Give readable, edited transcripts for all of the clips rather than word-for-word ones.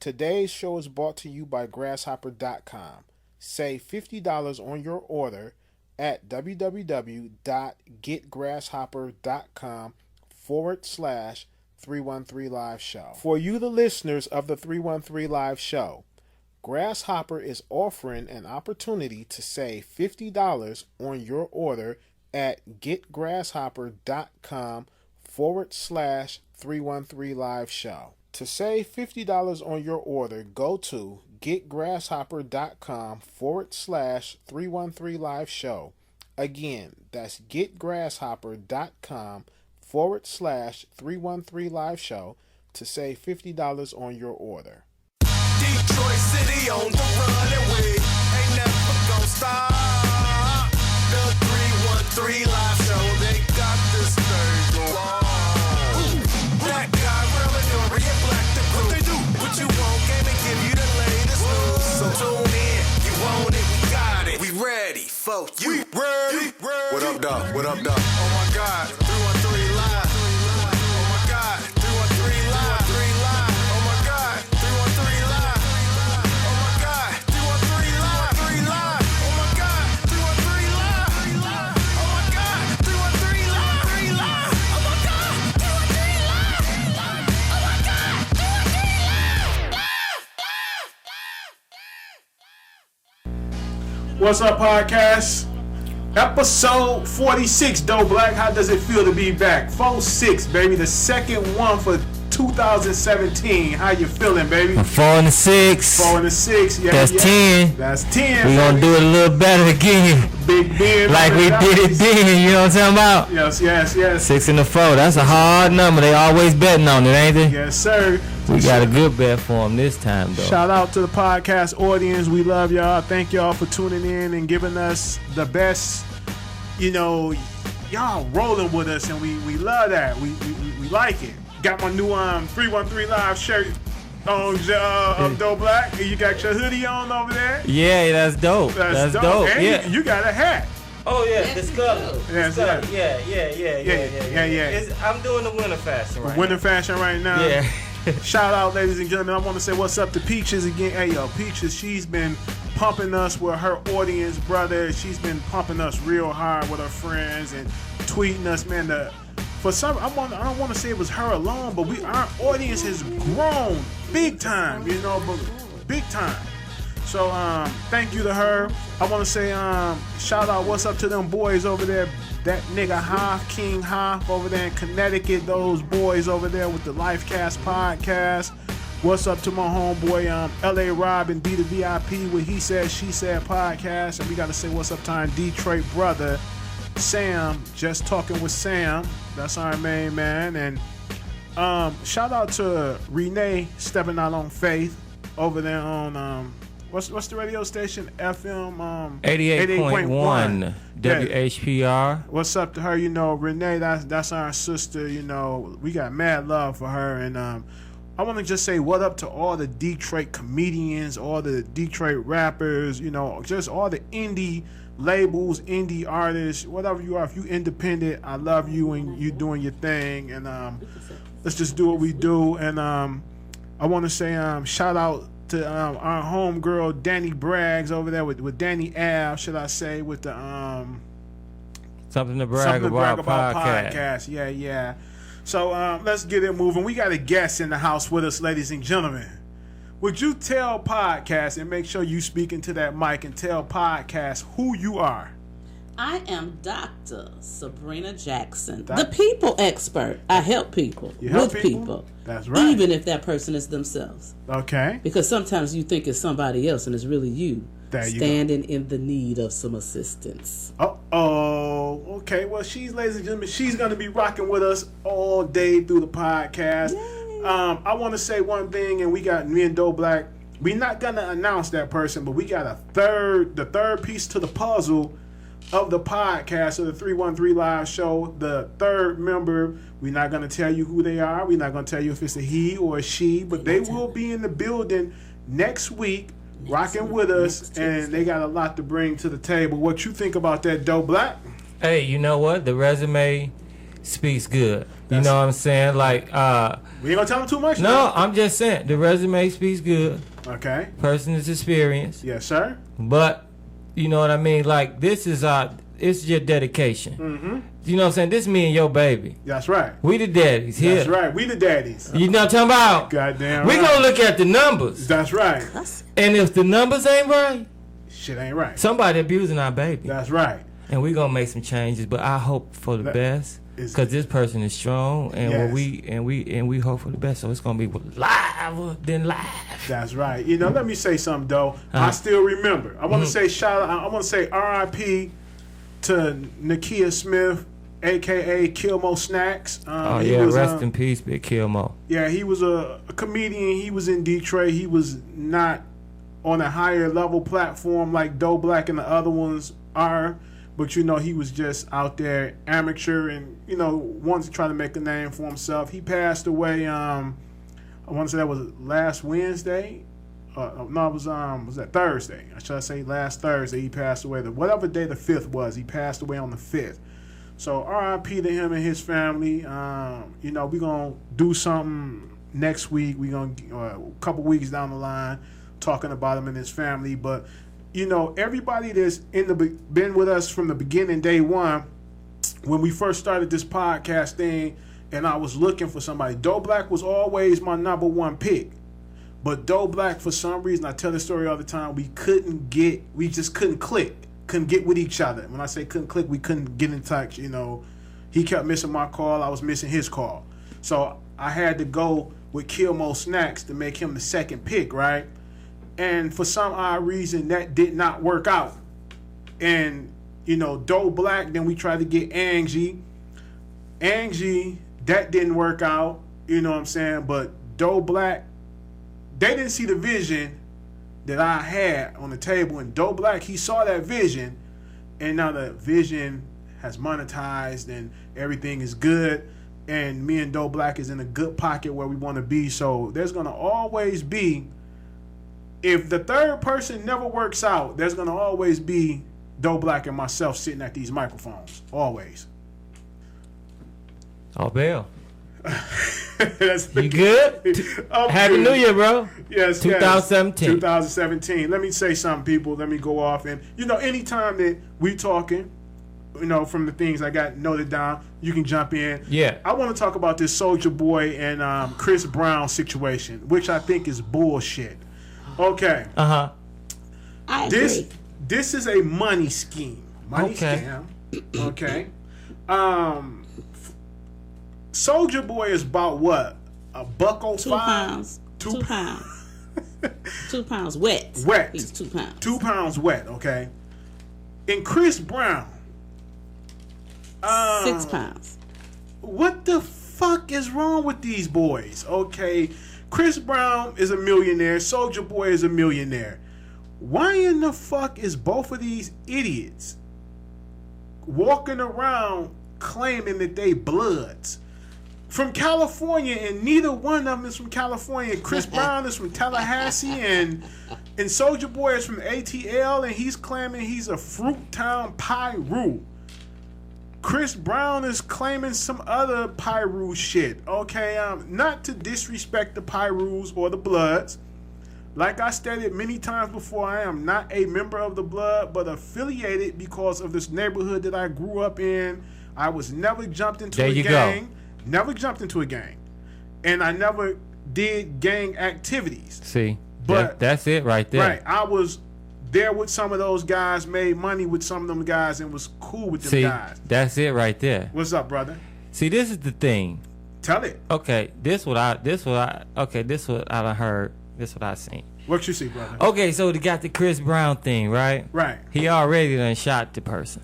Today's show is brought to you by Grasshopper.com. Save $50 on your order at www.getgrasshopper.com/313 Live Show. For you, the listeners of the 313 Live Show, Grasshopper is offering an opportunity to save $50 on your order at getgrasshopper.com/313 Live Show. To save $50 on your order, go to getgrasshopper.com/313 Live Show. Again, that's getgrasshopper.com/313 Live Show to save $50 on your order. Detroit City on the run and we ain't never gonna stop. The 313 Live Show, they got this thing going on. Black guy, Rell and Dorian, black the crew. What they do? What you want, game and give you the latest news. So tune in, you want it, we got it. We ready for you. We ready. What up, dog? What up, dog? Oh my God, 313 Live. Oh my God, 313 Live. 3 Live. Oh my God, 313 Live. Oh my God, 313 Live. 3 Live. Oh my God, 313 Live. 3 Live. Oh my God, 313 Live. 3 Live. Oh my God, 313 Live. 3 Live. Oh my God, 313 Live. What's up, podcast? Episode 46, Doe Black. How does it feel to be back? 46, baby. The second one for 2017. How you feeling, baby? 4 and 6. 4 and 6. Yeah, That's 10. That's 10. We're gonna do it a little better again. Big Ben. Like we did it then, you know what I'm talking about? Yes. 6 and 4. That's a hard number. They always betting on it, ain't they? Yes, sir. We got a good bet for them this time, though. Shout out to the podcast audience. We love y'all. Thank y'all for tuning in and giving us the best. You know, y'all rolling with us, and we love that. We like it. Got my new 313 Live shirt on, Doe Black. You got your hoodie on over there. Yeah, that's dope. That's dope. And yeah. you got a hat. Oh yeah, this color. Yes, Yeah. I'm doing the winter fashion right Winter fashion right now. Yeah. Shout out, ladies and gentlemen. I want to say what's up to Peaches again. Hey, yo, Peaches, she's been pumping us with her audience, brother. She's been pumping us real hard with her friends and tweeting us, man. I don't want to say it was her alone, but our audience has grown big time, you know, but big time. So, thank you to her. I want to say, shout out, what's up to them boys over there. That nigga Hoff, King Hoff over there in Connecticut. Those boys over there with the Lifecast podcast. What's up to my homeboy, LA Rob and D the VIP with He Said, She Said podcast. And we got to say what's up to our Detroit brother, Sam. Just talking with Sam. That's our main man. And shout out to Renee stepping out on faith over there on what's the radio station? FM 88.1 WHPR. What's up to her? You know, Renee, that's our sister. You know, we got mad love for her. And I want to just say what up to all the Detroit comedians, all the Detroit rappers, you know, just all the indie labels, indie artists, whatever you are. If you independent, I love you and you doing your thing. And let's just do what we do. And I want to say shout out to our homegirl Danny Braggs over there with Danny Ave, should I say, with the Something to brag about podcast. Yeah. So let's get it moving. We got a guest in the house with us, ladies and gentlemen. Would you tell podcast, and make sure you speak into that mic and tell podcast who you are? I am Dr. Sabrina Jackson, the people expert. I help people with people. That's right. Even if that person is themselves. Okay. Because sometimes you think it's somebody else and it's really you. Standing in the need of some assistance. Okay. Well, ladies and gentlemen, she's going to be rocking with us all day through the podcast. Yay. I want to say one thing, and we got me and Doe Black. We're not going to announce that person, but we got the third piece to the puzzle of the podcast of the 313 Live Show. The third member, we're not going to tell you who they are. We're not going to tell you if it's a he or a she, but they will be in the building next week, rocking with us, and they got a lot to bring to the table. What you think about that, Doe Black? Hey, you know what? The resume speaks good. You know what I'm saying? Like, we ain't gonna tell them too much. no, now. I'm just saying the resume speaks good. Okay. Person is experienced. Yes, sir. But you know what I mean? Like, this is it's your dedication. Mm-hmm. You know what I'm saying? This me and your baby. That's right. We the daddies here. That's right. We the daddies. You know what I'm talking about? Goddamn We right. gonna look at the numbers. That's right. And if the numbers ain't right, Shit ain't right. somebody abusing our baby. That's right. And we gonna make some changes, but I hope for the best is- because this person is strong, and Yes. we hope for the best. So it's gonna be live than live. That's right. You know, let me say something though. I still remember. I want to say shout out. I want to say R.I.P. to Nakia Smith, aka Kilmo Snacks. Oh he yeah, was, rest in peace, Big Kilmo. Yeah, he was a comedian. He was in Detroit. He was not on a higher level platform like Doe Black and the other ones are. But, you know, he was just out there amateur and, you know, wanted to try to make a name for himself. He passed away, I want to say that was last Wednesday. No, it was that Thursday? I should say last Thursday he passed away. Whatever day the 5th was, he passed away on the 5th. So R.I.P. to him and his family. You know, we're going to do something next week. We're going to, a couple weeks down the line, talking about him and his family. But, you know, everybody that's been with us from the beginning, day one, when we first started this podcast thing, and I was looking for somebody. Doe Black was always my number one pick. But Doe Black, for some reason, I tell this story all the time, we just couldn't click. Couldn't get with each other. When I say couldn't click, we couldn't get in touch. You know, he kept missing my call. I was missing his call. So I had to go with Kilmo Snacks to make him the second pick, right? And for some odd reason, that did not work out. And, you know, Doe Black, then we tried to get Angie. Angie, that didn't work out. You know what I'm saying? But Doe Black, they didn't see the vision that I had on the table. And Doe Black, he saw that vision. And now the vision has monetized and everything is good. And me and Doe Black is in a good pocket where we want to be. So there's going to always be, if the third person never works out, there's going to always be Doe Black and myself sitting at these microphones. Always. Oh, Bill. You good? Happy New Year, bro. Yes, 2017. 2017. Let me say something, people. Let me go off. And, you know, anytime that we talking, you know, from the things I got noted down, you can jump in. Yeah. I want to talk about this Soulja Boy and Chris Brown situation, which I think is bullshit. Okay. Uh-huh. I agree. This is a money scheme. Money scam. Okay. Soulja Boy is about what? $1.05? 2 pounds. 2 pounds. 2 pounds wet. Wet. He's 2 pounds. 2 pounds wet, okay? And Chris Brown. 6 pounds. What the fuck is wrong with these boys? Okay. Chris Brown is a millionaire. Soulja Boy is a millionaire. Why in the fuck is both of these idiots walking around claiming that they bloods? From California, and neither one of them is from California. Chris Brown is from Tallahassee, and Soulja Boy is from ATL, and he's claiming he's a Fruit Town Pyru. Chris Brown is claiming some other Pyru shit. Okay, not to disrespect the Pyrus or the Bloods. Like I stated many times before, I am not a member of the Blood, but affiliated because of this neighborhood that I grew up in. I was never jumped into a gang. Never jumped into a gang. And I never did gang activities. See, but that's it right there. Right. I was there with some of those guys, made money with some of them guys, and was cool with them guys. That's it right there. What's up, brother? See, this is the thing. Tell it. Okay, this what I heard. This what I seen. What you see, brother? Okay, so they got the Chris Brown thing, right? Right. He already done shot the person.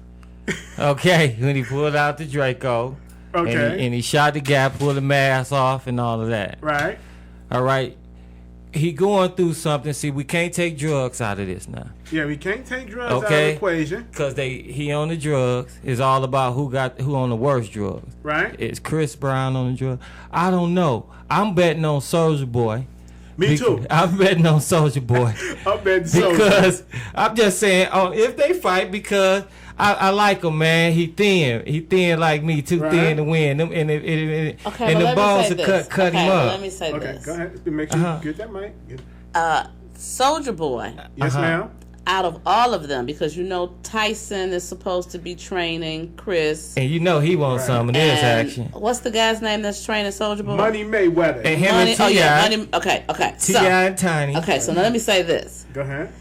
Okay, when he pulled out the Draco. Okay. And he shot the guy, pulled the mask off, and all of that. Right. All right. He going through something. See, we can't take drugs out of this now. Yeah, we can't take drugs out of the equation. Because he on the drugs. It's all about who on the worst drugs. Right. It's Chris Brown on the drugs. I don't know. I'm betting on Soulja Boy Me too. I'm betting on Soulja Boy. I'm betting Soulja. Because I'm just saying, if they fight, because I like him, man. He thin like me, too thin to win. And the balls will cut him up. Let me say this. Okay, go ahead. Make sure you get that mic. Soulja Boy. Yes, ma'am. Out of all of them, because you know Tyson is supposed to be training Chris. And you know he wants some of this action. What's the guy's name that's training Soulja Boy? Money Mayweather. And him and T.I. Oh, yeah, Money. Okay. T.I. and Tiny. Okay, so now let me say this. Go ahead.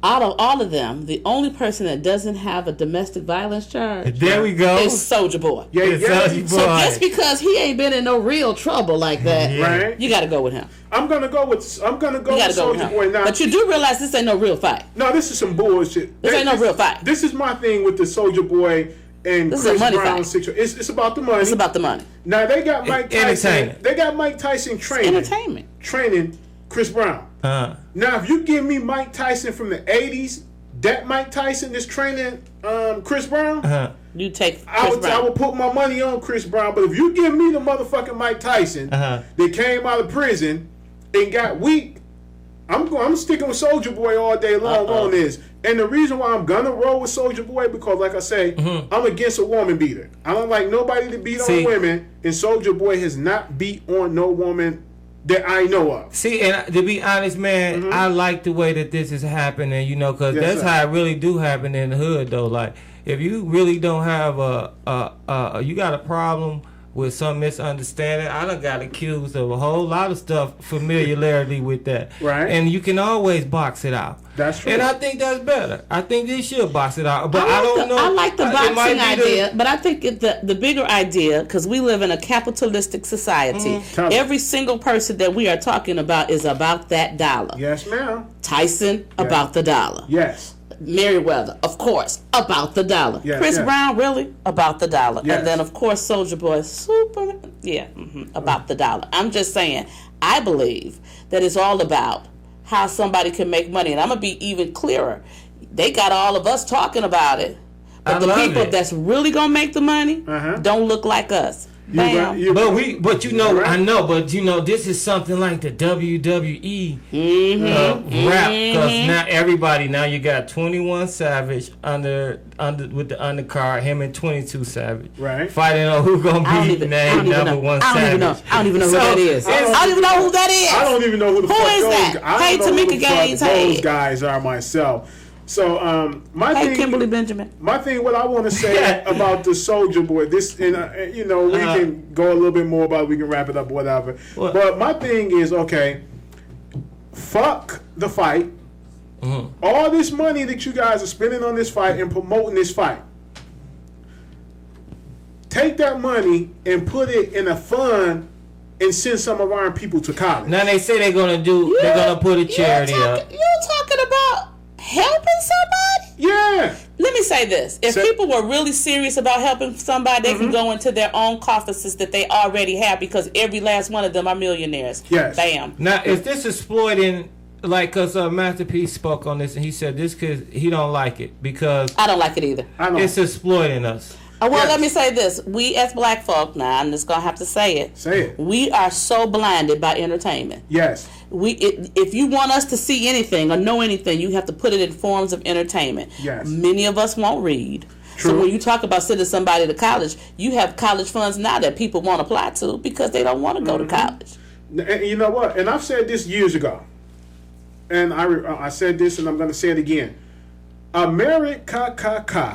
Out of all of them, the only person that doesn't have a domestic violence charge There we go. is Soulja Boy. Yeah. Soulja Boy. So just because he ain't been in no real trouble like that, Right. you got to go with him. I'm gonna go with Soulja Boy now. But you do realize this ain't no real fight. No, this is some bullshit. This ain't no real fight. This is my thing with the Soulja Boy and This is Chris a money Brown fight. situation. It's about the money. It's about the money. Now they got Mike Tyson. Entertainment. They got Mike Tyson Entertainment. training Chris Brown. Now, if you give me Mike Tyson from the '80s, that Mike Tyson is training Chris Brown. You take I Chris Brown. would put my money on Chris Brown. But if you give me the motherfucking Mike Tyson that came out of prison and got weak, I'm sticking with Soulja Boy all day long on this. And the reason why I'm gonna roll with Soulja Boy, because like I say, I'm against a woman beater. I don't like nobody to beat on women, and Soulja Boy has not beat on no woman that I know of. See, and to be honest, man, I like the way that this is happening, you know, because that's how it really do happen in the hood, though. Like, if you really don't have you got a problem with some misunderstanding, I done got accused of a whole lot of stuff, familiarity with that. Right. And you can always box it out. That's true. And I think that's better. I think they should box it out. But I don't know. I like the boxing idea, but I think the bigger idea, because we live in a capitalistic society, every single person that we are talking about is about that dollar. Yes, ma'am. Tyson, about the dollar. Yes. Merriweather, of course, about the dollar. Yes, Chris yes. Brown, really, about the dollar. Yes. And then, of course, Soulja Boy, about the dollar. I'm just saying, I believe that it's all about how somebody can make money. And I'm going to be even clearer. They got all of us talking about it, but the people that's really going to make the money don't look like us. Bam. But you know, I know, but you know, this is something like the WWE rap, because now everybody, now you got 21 Savage under with the undercard, him and 22 Savage, fighting on who gonna be named number one Savage. I don't even know who that is. I don't even know who that is. I don't even know who the fuck is those that? guys. Hey, Tamika Gaines. Hey, those guys are myself. So my hey, thing, Kimberly Benjamin. My thing, what I want to say about the Soulja Boy, this, and you know, we can go a little bit more about it, we can wrap it up, whatever. But my thing is, okay, fuck the fight. All this money that you guys are spending on this fight and promoting this fight, take that money and put it in a fund and send some of our people to college. Now they say they're gonna put a charity up. You talking about helping somebody? Yeah. Let me say this. If people were really serious about helping somebody, they can go into their own offices that they already have, because every last one of them are millionaires. Yes. Bam. Now, is this exploiting, like, because Masterpiece spoke on this, and he said this because he don't like it, because I don't like it either. It's exploiting us. Let me say this. We as black folk, now I'm just going to have to say it. Say it. We are so blinded by entertainment. Yes. If you want us to see anything or know anything, you have to put it in forms of entertainment. Yes. Many of us won't read. True. So when you talk about sending somebody to college, you have college funds now that people won't apply to because they don't want to go to college. And you know what? And I've said this years ago. And I said this, and I'm going to say it again. America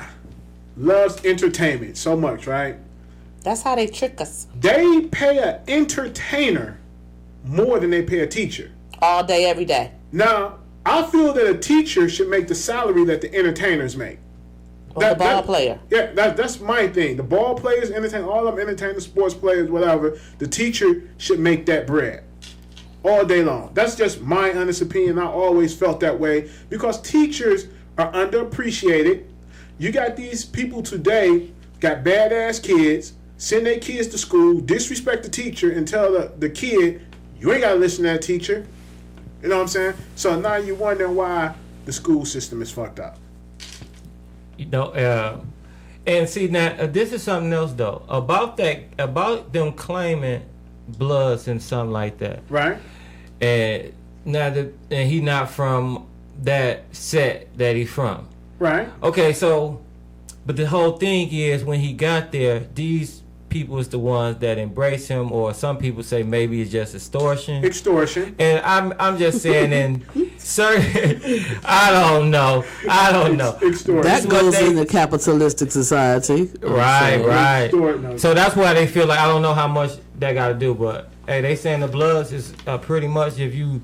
loves entertainment so much, right? That's how they trick us. They pay an entertainer more than they pay a teacher. All day, every day. Now, I feel that a teacher should make the salary that the entertainers make. Or the ball player. Yeah, that's my thing. The ball players, all of them entertainers, sports players, whatever. The teacher should make that bread all day long. That's just my honest opinion. I always felt that way because teachers are underappreciated. You got these people today, got badass kids, send their kids to school, disrespect the teacher, and tell the kid, you ain't got to listen to that teacher. You know what I'm saying? So now you're wondering why the school system is fucked up. You know, and see, now, this is something else, though. About them claiming bloods and something like that. Right. and he not from that set that he's from. Right. Okay, so, but the whole thing is when he got there, these people is the ones that embrace him, or some people say maybe it's just extortion. And I'm just saying, and sir, I don't know. Extortion. That goes in the capitalistic society. Right. So that's why they feel like, I don't know how much that got to do, but hey, they saying the Bloods is pretty much if you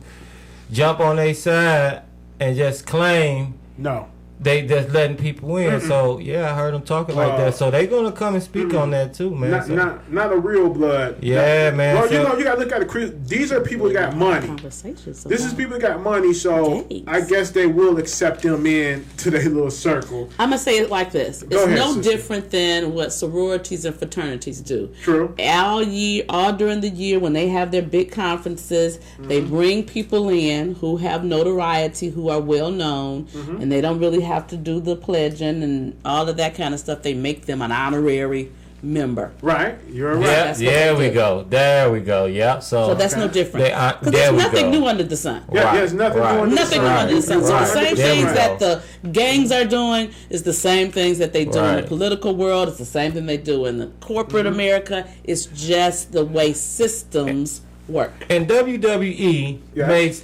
jump on their side and just claim. No. They just letting people in. So yeah, I heard them talking like that. So they gonna come and speak on that too, man. Not a real blood. Yeah, man. Well, you gotta look at it. These are people that got money. This is people that got money. So I guess they will accept them in to their little circle. I'm gonna say it like this: it's no different than what sororities and fraternities do. True. All during the year when they have their big conferences, they bring people in who have notoriety, who are well known, and they don't really have to do the pledging and all of that kind of stuff. They make them an honorary member. Right. You're right. There we go. Yeah. So that's no different. Because there's nothing new under the sun. Yeah, there's nothing new under the sun. So the same things that the gangs are doing is the same things that they do in the political world. It's the same thing they do in the corporate America. It's just the way systems work. And WWE makes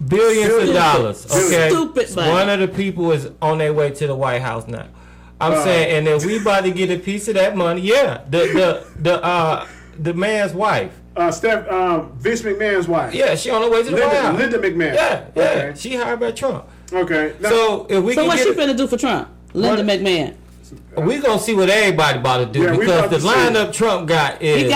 billions of dollars. Okay, Stupid money. One of the people is on their way to the White House now. I'm saying, and if we about to get a piece of that money, the man's wife, Vince McMahon's wife. Yeah, she on her way to the White House. Linda McMahon. Yeah, okay. She hired by Trump. Okay. Now, so if we so what she finna do for Trump? Linda McMahon. We gonna see what everybody about to do because the lineup Trump got is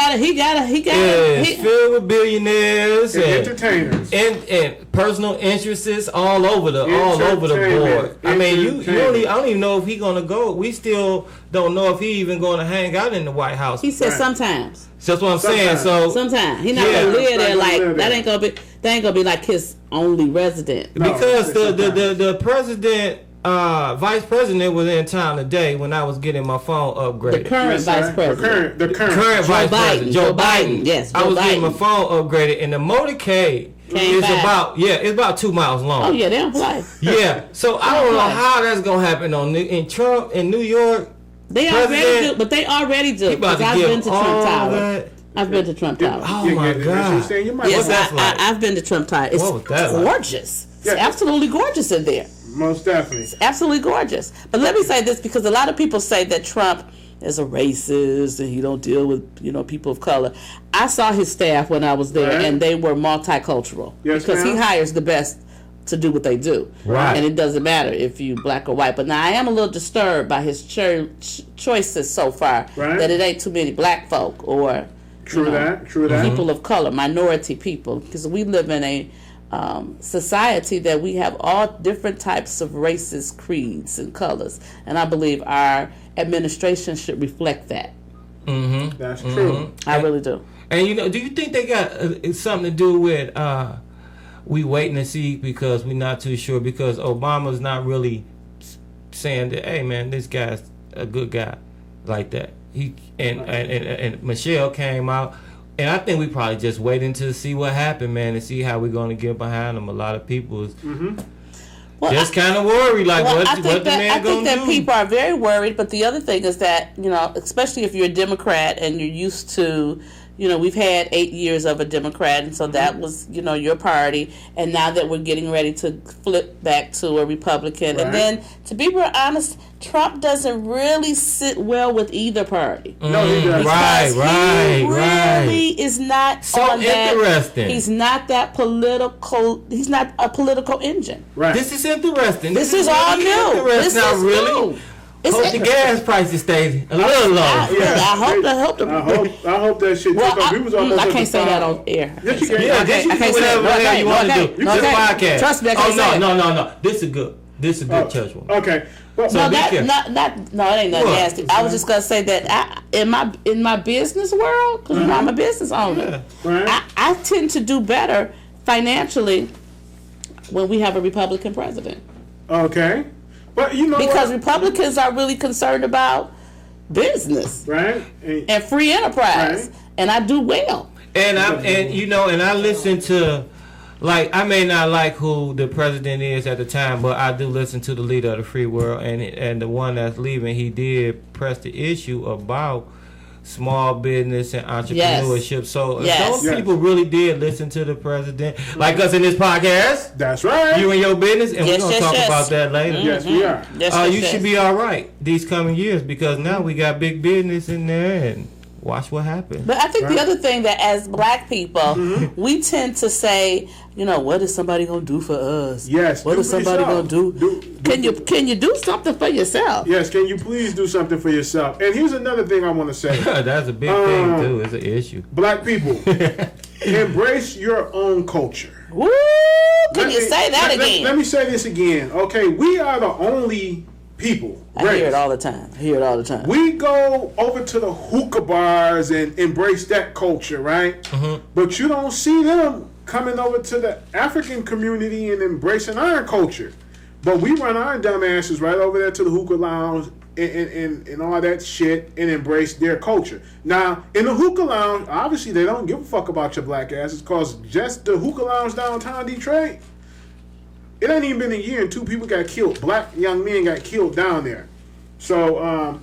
filled with billionaires and entertainers and personal interests all over the board. I mean, I don't even know if he gonna go. We still don't know if he even gonna hang out in the White House. He said sometimes. That's what I'm saying. So sometimes he not gonna live there like that. Ain't gonna be like his only resident because the president. Vice president was in town today when I was getting my phone upgraded. The current vice president. The current vice president, Joe Biden. Yes, I was getting my phone upgraded, and the motorcade is about 2 miles long. Oh yeah, they don't play. Yeah, so I don't know how that's gonna happen in Trump in New York. They already do, but they already do. Because I've been to Trump Tower. I've been to Trump Tower. Oh my God! Yes, I've been to Trump Tower. It's gorgeous. It's absolutely gorgeous in there. Most definitely. It's absolutely gorgeous. But let me say this, because a lot of people say that Trump is a racist and he don't deal with, people of color. I saw his staff when I was there, and they were multicultural. Yes, because he hires the best to do what they do. Right. And it doesn't matter if you black or white. But now I am a little disturbed by his choices so far, that it ain't too many black folk or True that. people of color, minority people, because we live in a society that we have all different types of races, creeds, and colors, and I believe our administration should reflect that. That's true. I really do. And do you think they got something to do with we waiting to see because we're not too sure, because Obama's not really saying that, hey man, this guy's a good guy like that. He and Michelle came out. And I think we probably just waiting to see what happened, man, and see how we're going to get behind them. A lot of people is just kind of worried, like what the man going to do. I think that people are very worried, but the other thing is that, especially if you're a Democrat and you're used to, we've had 8 years of a Democrat, and so that was, your party, and now that we're getting ready to flip back to a Republican, and then, to be real honest, Trump doesn't really sit well with either party. No, he doesn't. He really is not so on that. Interesting. He's not that political. He's not a political engine. Right. This is interesting. This is all new. This is really. New. Hope the gas prices stay a little low. I hope that shit. I can't say that on air. Yes, you can. Yeah, you can say whatever you want to do. This podcast. Trust me, I can't say it. No. This is good. This is good church one. Okay. Well, no, it ain't nothing nasty. I was just gonna say that in my business world, because I'm a business owner, I tend to do better financially when we have a Republican president. Okay. But because Republicans are really concerned about business, and free enterprise, and I do well. And I listen to like, I may not like who the president is at the time, but I do listen to the leader of the free world, and the one that's leaving, he did press the issue about small business and entrepreneurship. Yes. So those people really did listen to the president, like us in this podcast. That's right. You and your business, and we're going to talk about that later. Mm-hmm. Yes, we are. You should be all right these coming years, because now we got big business in there, and watch what happens. But I think the other thing that as black people, we tend to say, you know, what is somebody gonna do for us? Yes. What is somebody gonna do? Can you do something for yourself? Yes. Can you please do something for yourself? And here's another thing I want to say. That's a big thing too. It's an issue. Black people, embrace your own culture. Woo! Can you say that again? Let me say this again. Okay, we are the only people. I hear it all the time. We go over to the hookah bars and embrace that culture, right? Mm-hmm. But you don't see them coming over to the African community and embracing our culture. But we run our dumb asses right over there to the hookah lounge and all that shit and embrace their culture. Now, in the hookah lounge, obviously they don't give a fuck about your black asses, because just the hookah lounge downtown Detroit, it ain't even been a year and 2 people got killed. Black young men got killed down there. So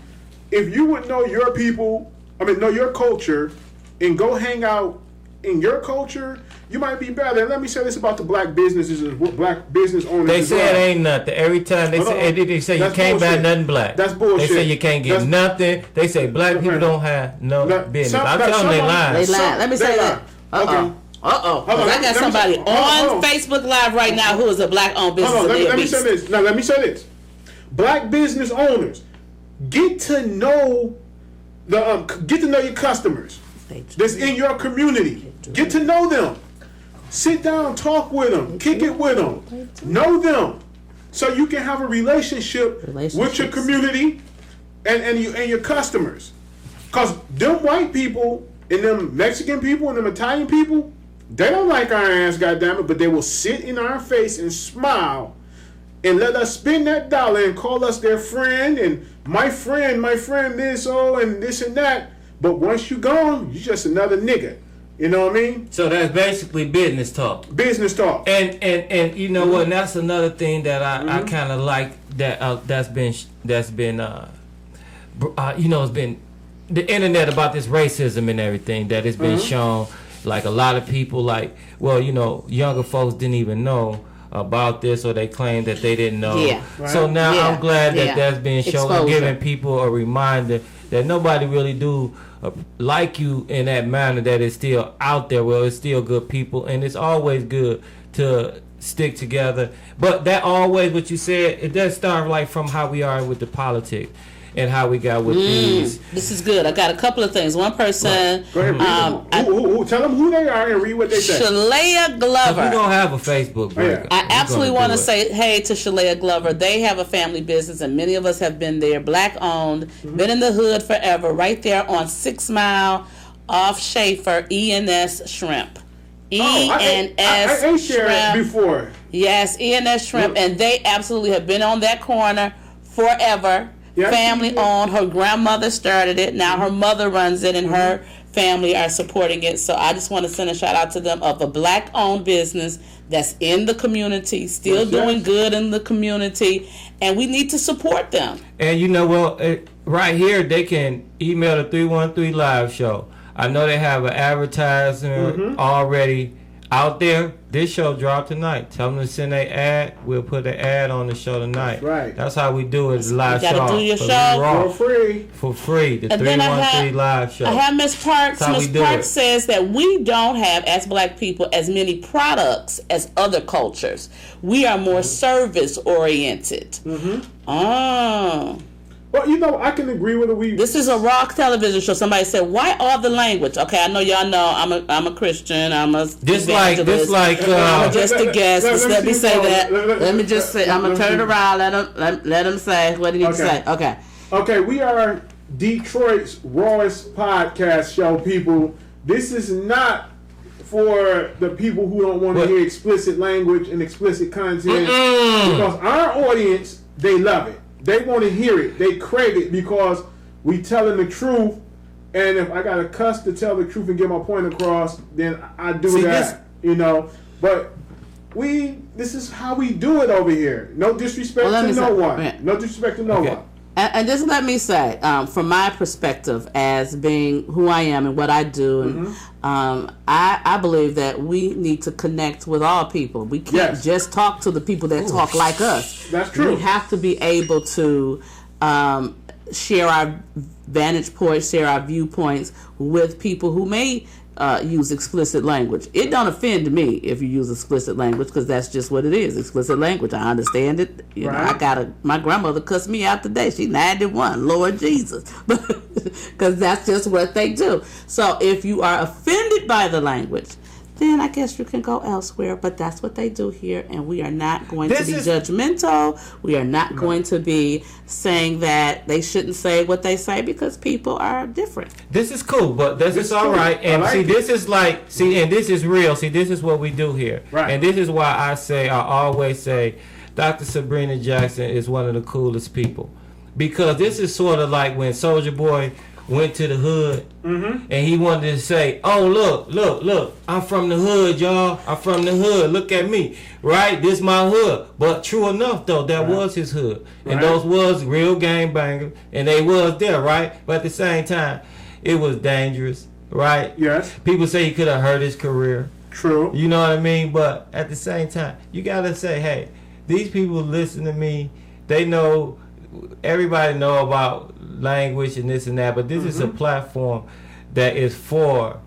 if you would know your people, know your culture, and go hang out in your culture, you might be better. And let me say this about the black businesses and black business owners. They say it ain't nothing. Every time they say you can't buy nothing black. That's bullshit. They say you can't get nothing. They say black people don't have no business. I'm telling them they lying. They lying. Let me say that. Okay. I got somebody on Facebook Live right now who is a black-owned business. Let me say this. Now, let me say this. Black business owners, get to know your customers that's in your community. Get to know them. Sit down, talk with them, kick it with them, know them, so you can have a relationship with your community and your customers. Because them white people and them Mexican people and them Italian people, they don't like our ass, goddammit, but they will sit in our face and smile and let us spend that dollar and call us their friend and my friend this, and this and that. But once you gone, you just another nigga. You know what I mean? So that's basically business talk. Business talk. And you know what? And that's another thing that I kind of like that's been it's been the internet about this racism and everything that has been shown. Like a lot of people, younger folks didn't even know about this, or they claim that they didn't know. Yeah. Right. So now I'm glad that that's being shown and giving people a reminder that nobody really do like you in that manner, that is still out there. Well, it's still good people, and it's always good to stick together. But that always, what you said, it does start like from how we are with the politics and how we got with these. This is good. I got a couple of things. One person, go ahead, tell them who they are and read what they say. Shalea Glover. We don't have a Facebook breakup. I absolutely want to say hey to Shalea Glover. They have a family business, and many of us have been there. Black owned, been in the hood forever. Right there on 6 Mile off Schaefer, ENS Shrimp. ENS I Shrimp before. Yes, ENS Shrimp, and they absolutely have been on that corner forever. Yeah, family owned. Her grandmother started it. Now her mother runs it, and her family are supporting it. So I just want to send a shout out to them of a black owned business that's in the community, still doing good in the community, and we need to support them. And you know, right here they can email the 313 Live Show. I know they have an advertisement already out there. This show dropped tonight. Tell them to send an ad. We'll put an ad on the show tonight. That's right. That's how we do it. It's a live show. You gotta do your show for free. The 313 Live Show. I have Miss Parks. Miss Parks says that we don't have, as black people, as many products as other cultures. We are more service oriented. Oh. Well, I can agree with it. This is a rock television show. Somebody said, "Why all the language?" Okay, I know y'all know I'm a Christian. I'm a this like I'm just a guest. Let me say that. Let me just say. I'm gonna turn it around. Let him say what he needs to say. Okay. Okay, we are Detroit's rawest podcast show, people. This is not for the people who don't want to hear explicit language and explicit content, because our audience, they love it. They want to hear it. They crave it because we telling the truth. And if I got to cuss to tell the truth and get my point across, then I do that. But this is how we do it over here. No disrespect to no one. Yeah. No disrespect to no one. And just let me say, from my perspective as being who I am and what I do, and I believe that we need to connect with all people. We can't just talk to the people that talk like us. That's true. We have to be able to share our vantage points, share our viewpoints with people who may use explicit language. It don't offend me if you use explicit language, because that's just what it is, explicit language. I understand it. You know, my grandmother cussed me out today. She's 91, Lord Jesus, because that's just what they do. So if you are offended by the language, then I guess you can go elsewhere. But that's what they do here, and we are not going to be judgmental. We are not going to be saying that they shouldn't say what they say, because people are different. This is cool, but this is all right. And this is like, and this is real. This is what we do here. Right. And this is why I always say, Dr. Sabrina Jackson is one of the coolest people. Because this is sort of like when Soulja Boy went to the hood, and he wanted to say, oh, look, I'm from the hood, y'all. I'm from the hood. Look at me, right? This my hood. But true enough, though, that was his hood. And those was real gangbangers, and they was there, right? But at the same time, it was dangerous, right? Yes. People say he could have hurt his career. True. You know what I mean? But at the same time, you got to say, hey, these people listen to me. They know, everybody know about language and this and that, but this is a platform that is for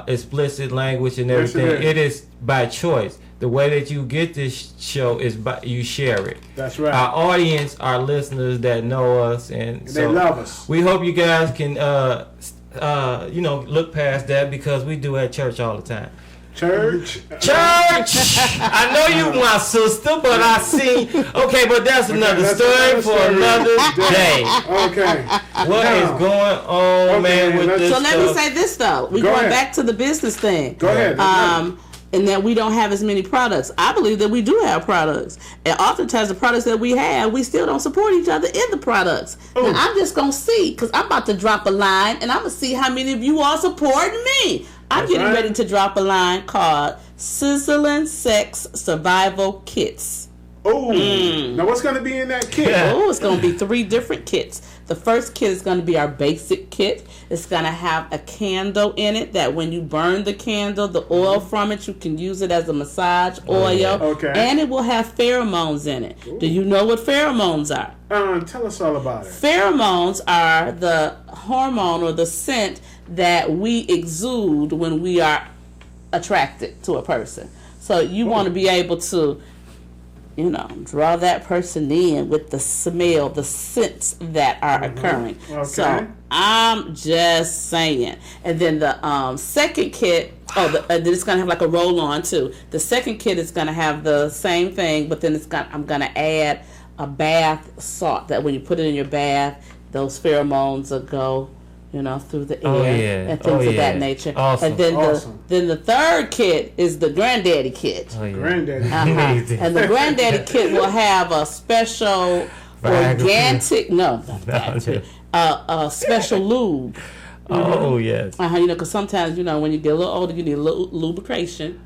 explicit language and everything. Yes, it is by choice. The way that you get this show is by you share it. That's right. Our audience, our listeners that know us, and so they love us. We hope you guys can look past that, because we do at church all the time. Church. I know you my sister, but I see. Okay, but that's another story for another day. Okay. What is going on, man, with this So let me say this, though. We're going back to the business thing. Go ahead. And that we don't have as many products. I believe that we do have products. And oftentimes the products that we have, we still don't support each other in the products. Now, I'm just going to see, because I'm about to drop a line, and I'm going to see how many of you all support me. I'm getting ready to drop a line called Sizzling Sex Survival Kits. Oh, now what's going to be in that kit? Oh, it's going to be 3 different kits. The first kit is going to be our basic kit. It's going to have a candle in it that when you burn the candle, the oil from it, you can use it as a massage oil. Okay. And it will have pheromones in it. Ooh. Do you know what pheromones are? Tell us all about it. Pheromones are the hormone or the scent that we exude when we are attracted to a person. So you want to be able to, draw that person in with the smell, the scents that are occurring. Okay. So I'm just saying. And then the second kit, then it's going to have like a roll-on too. The second kit is going to have the same thing, but then I'm going to add a bath salt that when you put it in your bath, those pheromones will go through the air and things of that nature. Awesome. And then the third kit is the granddaddy kit. Granddaddy. And the granddaddy kit will have a special organic, a special lube. Oh, yes. Because sometimes, when you get a little older, you need a little lubrication.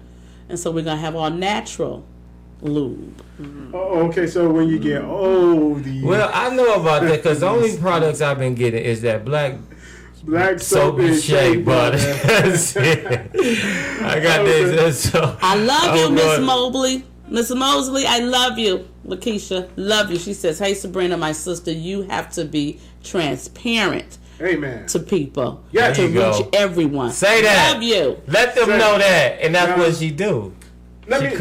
And so we're going to have all natural lube. Oh, okay. So when you get old, well, I know about that, because the only products I've been getting is that black soap and shea butter. That's it. I got this. So I love you, Miss Mobley. Miss Mosley, I love you. Lakeisha, love you. She says, hey, Sabrina, my sister, you have to be transparent. Amen. To people. Yeah, to reach everyone. Say that. Love you. Let them know that. And that's what she do. Now let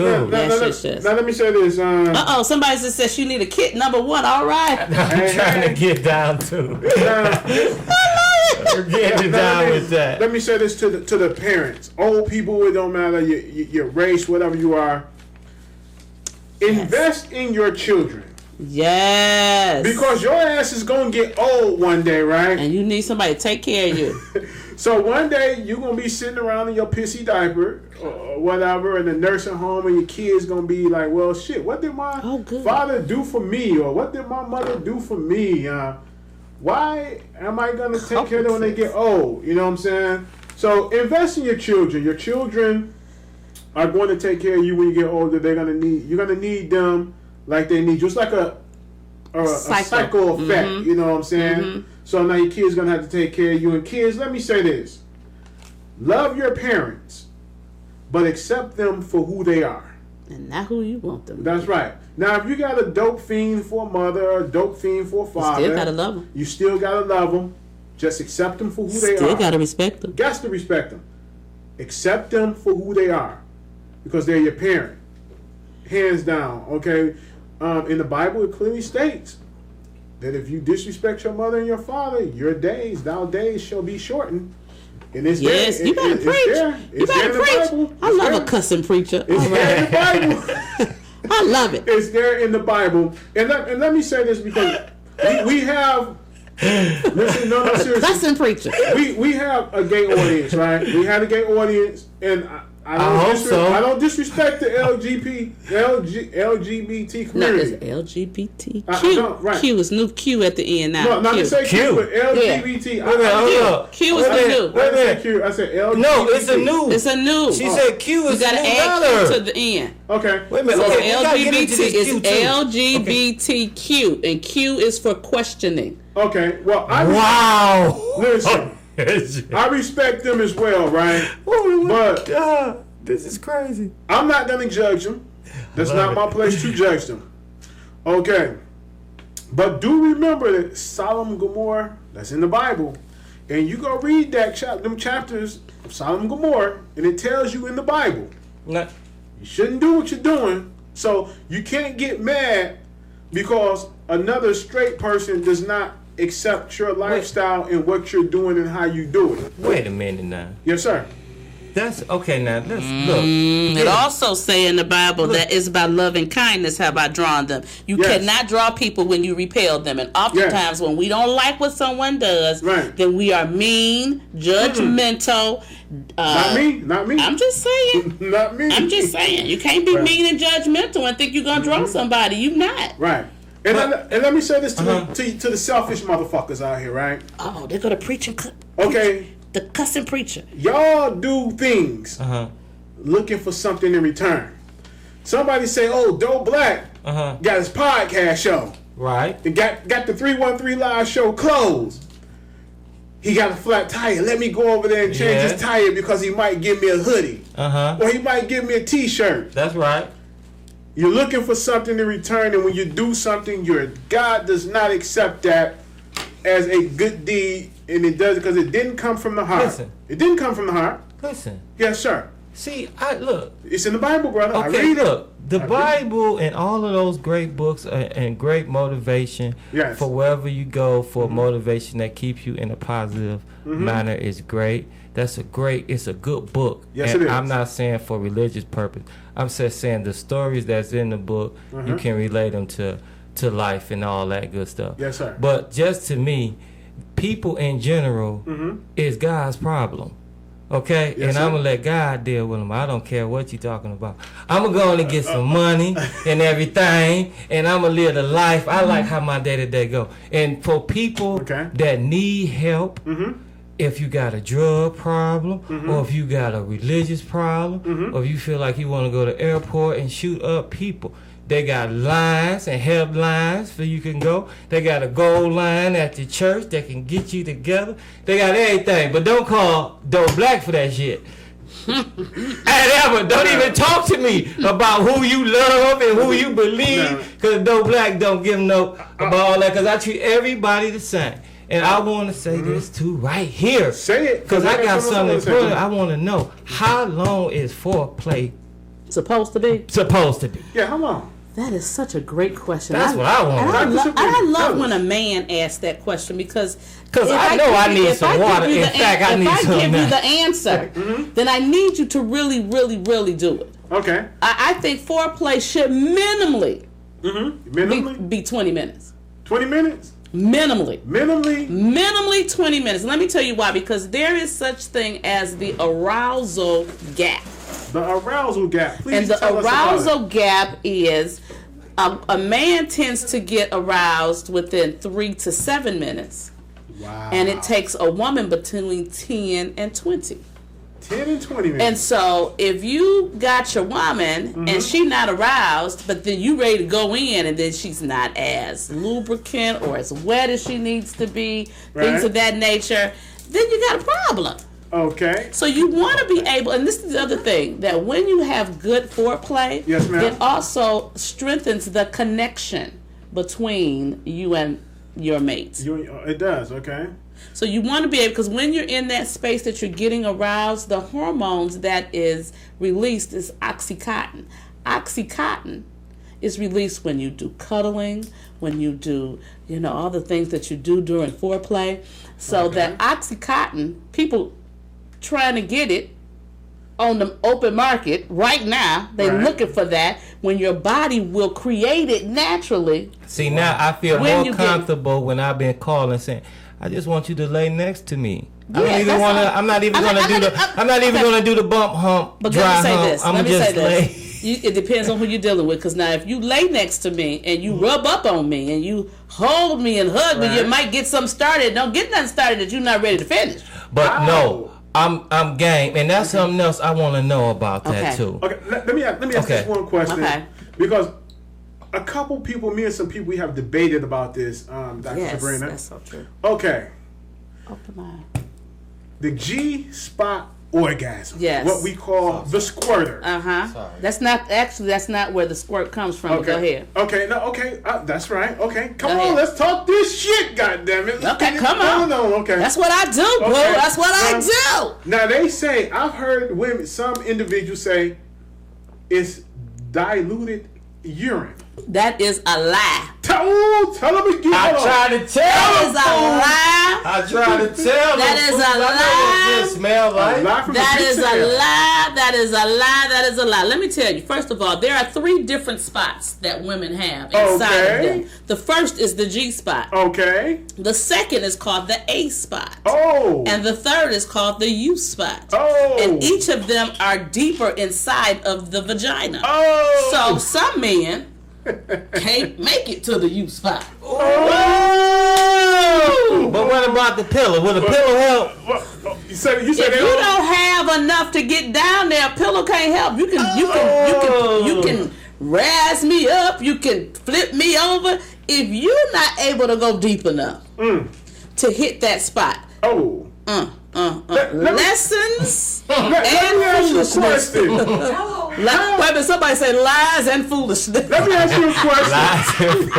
me say this. Somebody just said she need a kit number 1. All right. I'm trying to get down to. We're getting down with that. Let me say this to the parents. Old people, it don't matter your race, whatever you are. Invest in your children. Yes. Because your ass is gonna get old one day, right? And you need somebody to take care of you. So one day you're gonna be sitting around in your pissy diaper or whatever in the nursing home, and your kids gonna be like, well, shit, what did my father do for me, or what did my mother do for me? Why am I gonna take care of them when they get old? You know what I'm saying? So invest in your children. Your children are going to take care of you when you get older. You're gonna need them like they need you. It's like a cycle effect. Mm-hmm. You know what I'm saying? Mm-hmm. So now your kids gonna have to take care of you. And kids, let me say this: love your parents, but accept them for who they are. And not who you want them. That's right. Now, if you got a dope fiend for a mother or a dope fiend for a father, you still gotta love them. You still gotta love them. Just accept them for who they are. Still gotta respect them. Got to respect them. Accept them for who they are, because they're your parent, hands down. Okay. In the Bible, it clearly states that if you disrespect your mother and your father, your days, thou days shall be shortened. And it's yes, there. You better preach. You better preach. I love a cussing preacher. It's there in the Bible. I love it. It's there in the Bible. And let me say this, because we have. Listen, no, seriously. Cussing preacher. We have a gay audience, right? We had a gay audience, and I don't disrespect the LGBT community. No, it's LGBTQ. Right. Q is new Q at the end now. No, not to say Q, but LGBT. Yeah. Q is the new. I said Q. I said LGBT. No, it's a new. It's a new. She said Q is you gotta add Q to the end. Okay. Wait a minute. So Okay, LGBT is LGBTQ, LGBTQ, and Q is for questioning. Okay. Well, listen. I respect them as well, right? But God, this is crazy. I'm not gonna judge them. That's not my place to judge them. Okay. But do remember that Sodom and Gomorrah, that's in the Bible, and you go read them chapters of Sodom and Gomorrah, and it tells you in the Bible. No. You shouldn't do what you're doing. So you can't get mad because another straight person does not accept your lifestyle and what you're doing and how you do it. Wait a minute now. Yes, sir. That's okay. Now let's look. It also say in the Bible that it's by love and kindness have I drawn them. You cannot draw people when you repel them, and oftentimes when we don't like what someone does, then we are mean, judgmental. Not me. I'm just saying. Not me. I'm just saying. You can't be mean and judgmental and think you're gonna draw somebody. You not. Right. And let me say this to the selfish motherfuckers out here, right? Oh, they're gonna preach and okay. The cussing preacher. Y'all do things looking for something in return. Somebody say, "Oh, Doe Black got his podcast show, right? And got the 313 Live show closed. He got a flat tire. Let me go over there and change his tire because he might give me a hoodie, or he might give me a T-shirt." That's right. You're looking for something in return, and when you do something, God does not accept that as a good deed, and it does because it didn't come from the heart. Listen. It didn't come from the heart. Listen. Yes, sir. See, look. It's in the Bible, brother. Okay, I read look. The Bible and all of those great books and great motivation for wherever you go for motivation that keeps you in a positive manner is great. It's a good book. Yes, and it is. I'm not saying for religious purpose. I'm just saying the stories that's in the book, you can relate them to life and all that good stuff. Yes, sir. But just to me, people in general is God's problem. Okay? Yes, and sir. I'm going to let God deal with them. I don't care what you're talking about. I'm going to go and get some money and everything, and I'm going to live the life. I like how my day-to-day go. And for people that need help, if you got a drug problem, or if you got a religious problem, or if you feel like you want to go to the airport and shoot up people, they got lines and help lines so you can go. They got a gold line at the church that can get you together. They got everything, but don't call Doe Black for that shit. And don't even talk to me about who you love and who you believe, because Doe Black don't give no about all that, because I treat everybody the same. And I want to say this too right here. Say it. Because I got something important. I want to know, how long is foreplay supposed to be? Yeah, how long? That is such a great question. That's what I want. I love when a man asks that question because I know I need some water. In fact, I need some. If I give you the answer, then I need you to really, really, really do it. Okay. I think foreplay should minimally be 20 minutes. 20 minutes? Minimally 20 minutes. Let me tell you why. Because there is such thing as the arousal gap. The arousal gap. Please and the tell arousal gap is a man tends to get aroused within 3 to 7 minutes. Wow. And it takes a woman between 10 and 20. 10 and 20 minutes. And so if you got your woman and she not aroused, but then you ready to go in and then she's not as lubricant or as wet as she needs to be, things of that nature, then you got a problem. Okay. So you want to be able, and this is the other thing, that when you have good foreplay, yes, ma'am, it also strengthens the connection between you and your mates. It does, okay. So you want to be able, because when you're in that space that you're getting aroused, the hormones that is released is Oxycontin. Oxycontin is released when you do cuddling, when you do, all the things that you do during foreplay. So that Oxycontin, people trying to get it on the open market right now, they're looking for that, when your body will create it naturally. See, now I feel more comfortable when I've been calling saying, I just want you to lay next to me. I'm not even gonna do the bump hump. But dry let me say hump. this. I'm Let me just say lay. this. It depends on who you're dealing with. Because now, if you lay next to me and you rub up on me and you hold me and hug me, you might get something started. Don't get nothing started that you're not ready to finish. But no, I'm game, and that's something else I want to know about that too. Okay, let me ask this one question. Okay. Because a couple people, me and some people, we have debated about this, Dr. Sabrina. That's so true. Okay. Open mind. The G-spot orgasm. Yes. What we call the squirter. That's not where the squirt comes from. Okay. Go ahead. Okay, that's right. Okay, come on, let's talk this shit, goddammit. Okay, come on. Okay. That's what I do, bro. Okay. That's what I do. Now, they say, I've heard some individuals say, it's diluted urine. That is a lie. Tell them again. I try to tell that is a lie. I try to tell that is a lie. Smell like that is a lie. That is a lie. That is a lie. Let me tell you. First of all, there are 3 different spots that women have inside of them. The first is the G spot. Okay. The second is called the A spot. Oh. And the third is called the U spot. Oh. And each of them are deeper inside of the vagina. Oh. So some men can't make it to the U spot. Oh. But what about the pillow? Will the pillow help? You said if you don't have enough to get down there, a pillow can't help. You can razz me up. You can flip me over. If you're not able to go deep enough to hit that spot. Lessons and foolishness. Somebody say lies and foolishness. Let me ask you a question.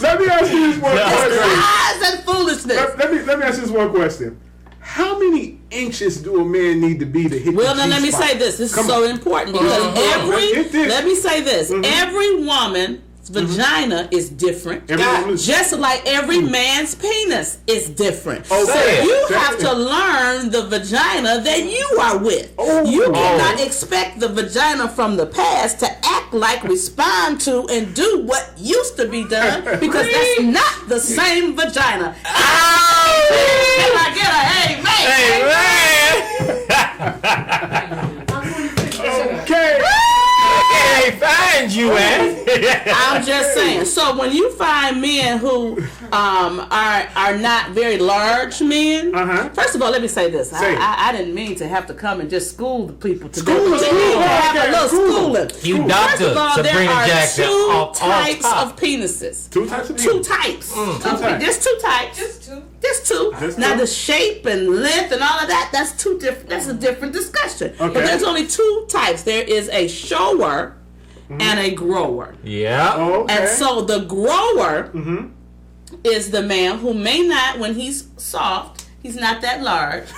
Let me ask you this one question. Lies and foolishness. Let me ask you this one question. How many inches do a man need to be to hit the now let me say this. This is so important because let me say this. Every woman's vagina is different. Just like every man's penis is different. So you have to learn the vagina that you are with. You cannot expect the vagina from the past to act like, respond to, and do what used to be done because that's not the same vagina. Can I get a amen? Okay. Can't find you, I'm just saying. So when you find men who are not very large men, first of all, let me say this. I didn't mean to have to come and just school the people to have a little schooling. You doctor, first of all, Sabrina Jackson. There are 2 types of penises. 2 types of penises? 2 types. There's 2 types. Just two. Now the shape and length and all of that, that's different. That's a different discussion. Okay. But there's only 2 types. There is a shower and a grower. Yeah. Okay. And so the grower is the man who may not, when he's soft, he's not that large.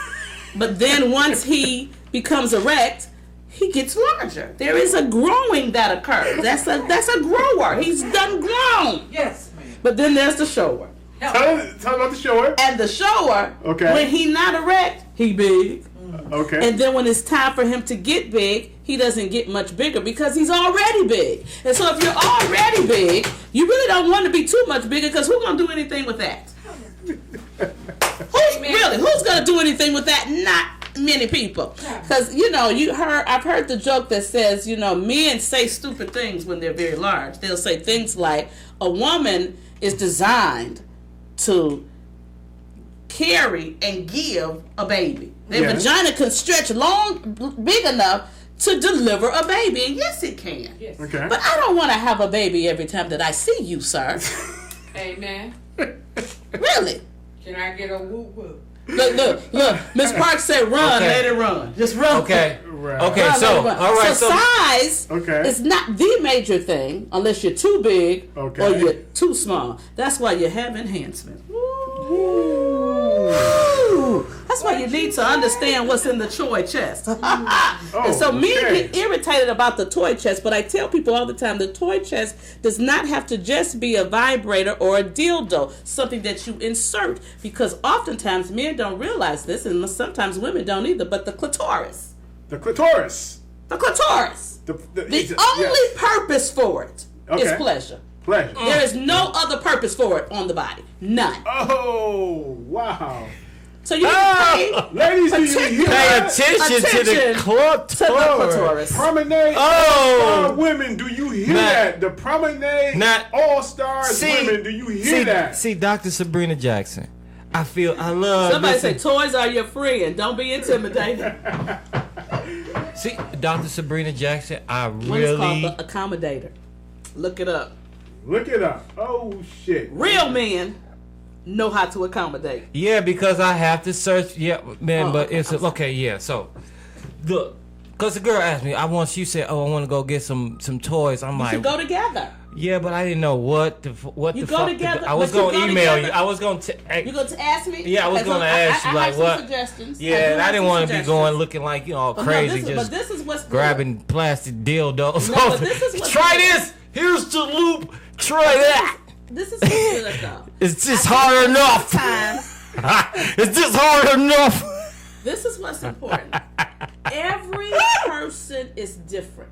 But then once he becomes erect, he gets larger. There is a growing that occurs. That's a grower. He's done grown. Yes, ma'am. But then there's the shower. Tell about the shower. And the shower, when he not erect, he big. Okay. And then when it's time for him to get big, he doesn't get much bigger because he's already big. And so if you're already big, you really don't want to be too much bigger because who's going to do anything with that? Who's going to do anything with that? Not many people. Because, I've heard the joke that says, men say stupid things when they're very large. They'll say things like, a woman is designed to carry and give a baby. Their vagina can stretch big enough to deliver a baby. And yes, it can. Yes. Okay. But I don't want to have a baby every time that I see you, sir. Amen. Really? Can I get a whoop whoop? Look. Miss Parks said run, Okay. let it run. Just run. Okay. Right. Okay. Run, So, let it run. all right. So size Okay. is not the major thing unless you're too big Okay. or you're too small. That's why you have enhancement. Ooh. That's why you need to understand what's in the toy chest. And so men get irritated about the toy chest, but I tell people all the time the toy chest does not have to just be a vibrator or a dildo, something that you insert, because oftentimes men don't realize this, and sometimes women don't either, but the clitoris. The clitoris. The clitoris. The only purpose for it is pleasure. Pleasure. There is no other purpose for it on the body. None. Oh, wow. So you need to pay, Ladies, do you hear Pay that? attention to the clitoris. Promenade All-Star women, do you hear that? The Promenade All-Stars women, do you hear that? See, Dr. Sabrina Jackson, I love. Somebody say toys are your friend. Don't be intimidated. See, Dr. Sabrina Jackson, One is called the accommodator. Look it up. Look it up. Oh, shit. Real men know how to accommodate. Yeah, because I have to search. Yeah, man, but it's okay. Yeah, so look, because the girl asked me, I want you said, oh, I want to go get some toys. I'm like, you go together. Yeah, but I didn't know what the you fuck. Together, I was gonna email you. I was gonna. You going to ask me? Yeah, I was gonna ask you like what. Suggestions. Yeah, and I didn't want to be going looking like all crazy, but this is what's grabbing plastic dildos. No, but this is what's try this. Here's the loop. Try that. This is good though. It's just hard enough. It's just hard enough. This is what's important. Every person is different.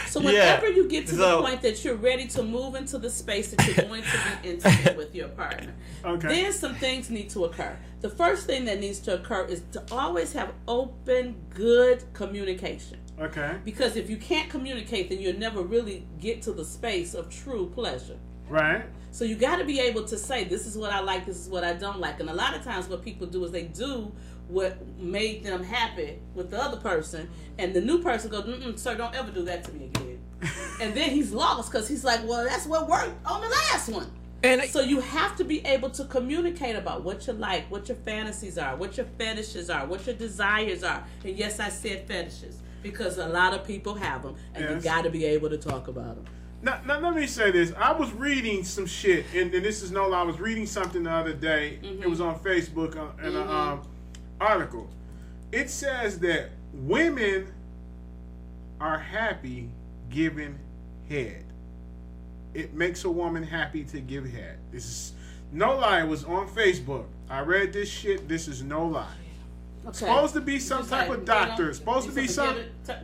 So whenever you get to the point that you're ready to move into the space that you're going to be intimate with your partner, then some things need to occur. The first thing that needs to occur is to always have open, good communication. Okay. Because if you can't communicate, then you'll never really get to the space of true pleasure. Right. So you got to be able to say, this is what I like, this is what I don't like. And a lot of times what people do is they do what made them happy with the other person, and the new person goes, sir, don't ever do that to me again. And then he's lost because he's like, well, that's what worked on the last one. And so you have to be able to communicate about what you like, what your fantasies are, what your fetishes are, what your desires are. And yes, I said fetishes because a lot of people have them, and you got to be able to talk about them. Now, let me say this. I was reading some shit, and this is no lie. I was reading something the other day. It was on Facebook in an article. It says that women are happy giving head. It makes a woman happy to give head. This is no lie. It was on Facebook. I read this shit. This is no lie. Okay. Supposed to be some type of doctor. Supposed to be some.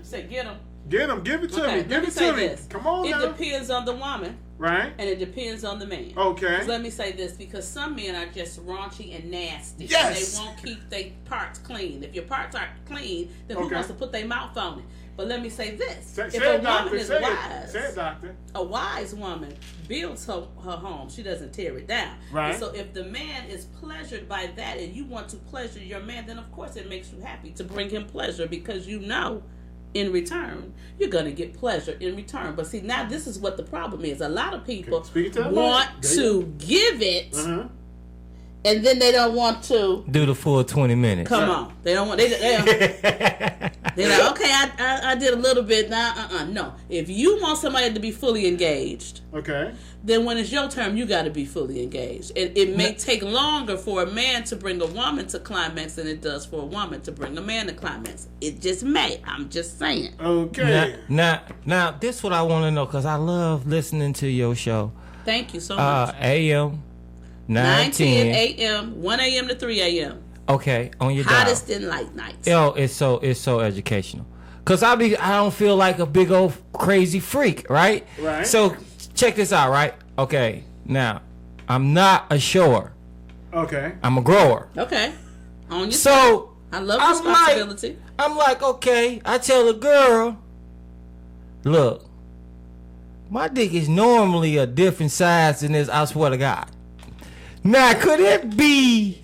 Say get him. Get him. Give it to me. Give it to me. Come on now. It depends on the woman. Right. And it depends on the man. Okay. So let me say this, because some men are just raunchy and nasty. Yes. They won't keep their parts clean. If your parts aren't clean, then who wants to put their mouth on it? But let me say this. If a woman is wise, say it, doctor. A wise woman builds her home. She doesn't tear it down. Right. And so if the man is pleasured by that and you want to pleasure your man, then of course it makes you happy to bring him pleasure, because you know in return you're going to get pleasure in return. But see, now this is what the problem is. A lot of people want to give it and then they don't want to do the full 20 minutes. Come on. They don't want they're like, okay, I did a little bit now. No. If you want somebody to be fully engaged, then when it's your turn, you got to be fully engaged. It may take longer for a man to bring a woman to climax than it does for a woman to bring a man to climax. It just may. I'm just saying. Okay. Now, this is what I want to know, because I love listening to your show. Thank you so much. AM 9:10 a.m., 1 a.m. to 3 a.m. Okay, on your hottest in light nights. Yo, it's so educational. Cause I don't feel like a big old crazy freak, right? Right. So check this out, right? Okay, now I'm not a shower. Okay. I'm a grower. Okay. On your so I love responsibility. I'm like, okay. I tell a girl, look, my dick is normally a different size than this. I swear to God. Now, could it be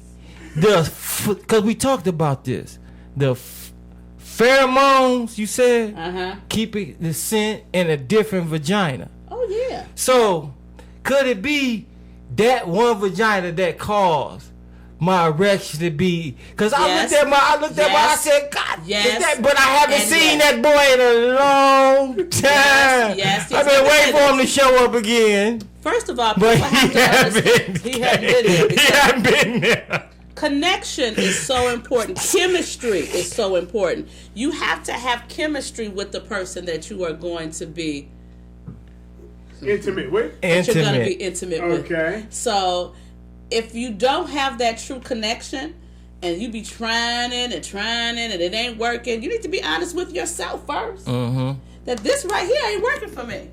because we talked about this, the pheromones, you said, Uh-huh. keeping the scent in a different vagina. Oh, yeah. So, could it be that one vagina that caused my erection to be? Because I looked at my, I said, God, yes. is that? But I haven't And seen yes. that boy in a long time. Yes. I've been waiting for him to show up again. First of all, But people have he to hasn't understand. He hasn't been there. He hasn't been there. Connection is so important. Chemistry is so important. You have to have chemistry with the person that you are going to be Intimate with? that you're going to be intimate with. Okay. So if you don't have that true connection and you be trying and it ain't working, you need to be honest with yourself first. Mm-hmm. That this right here ain't working for me.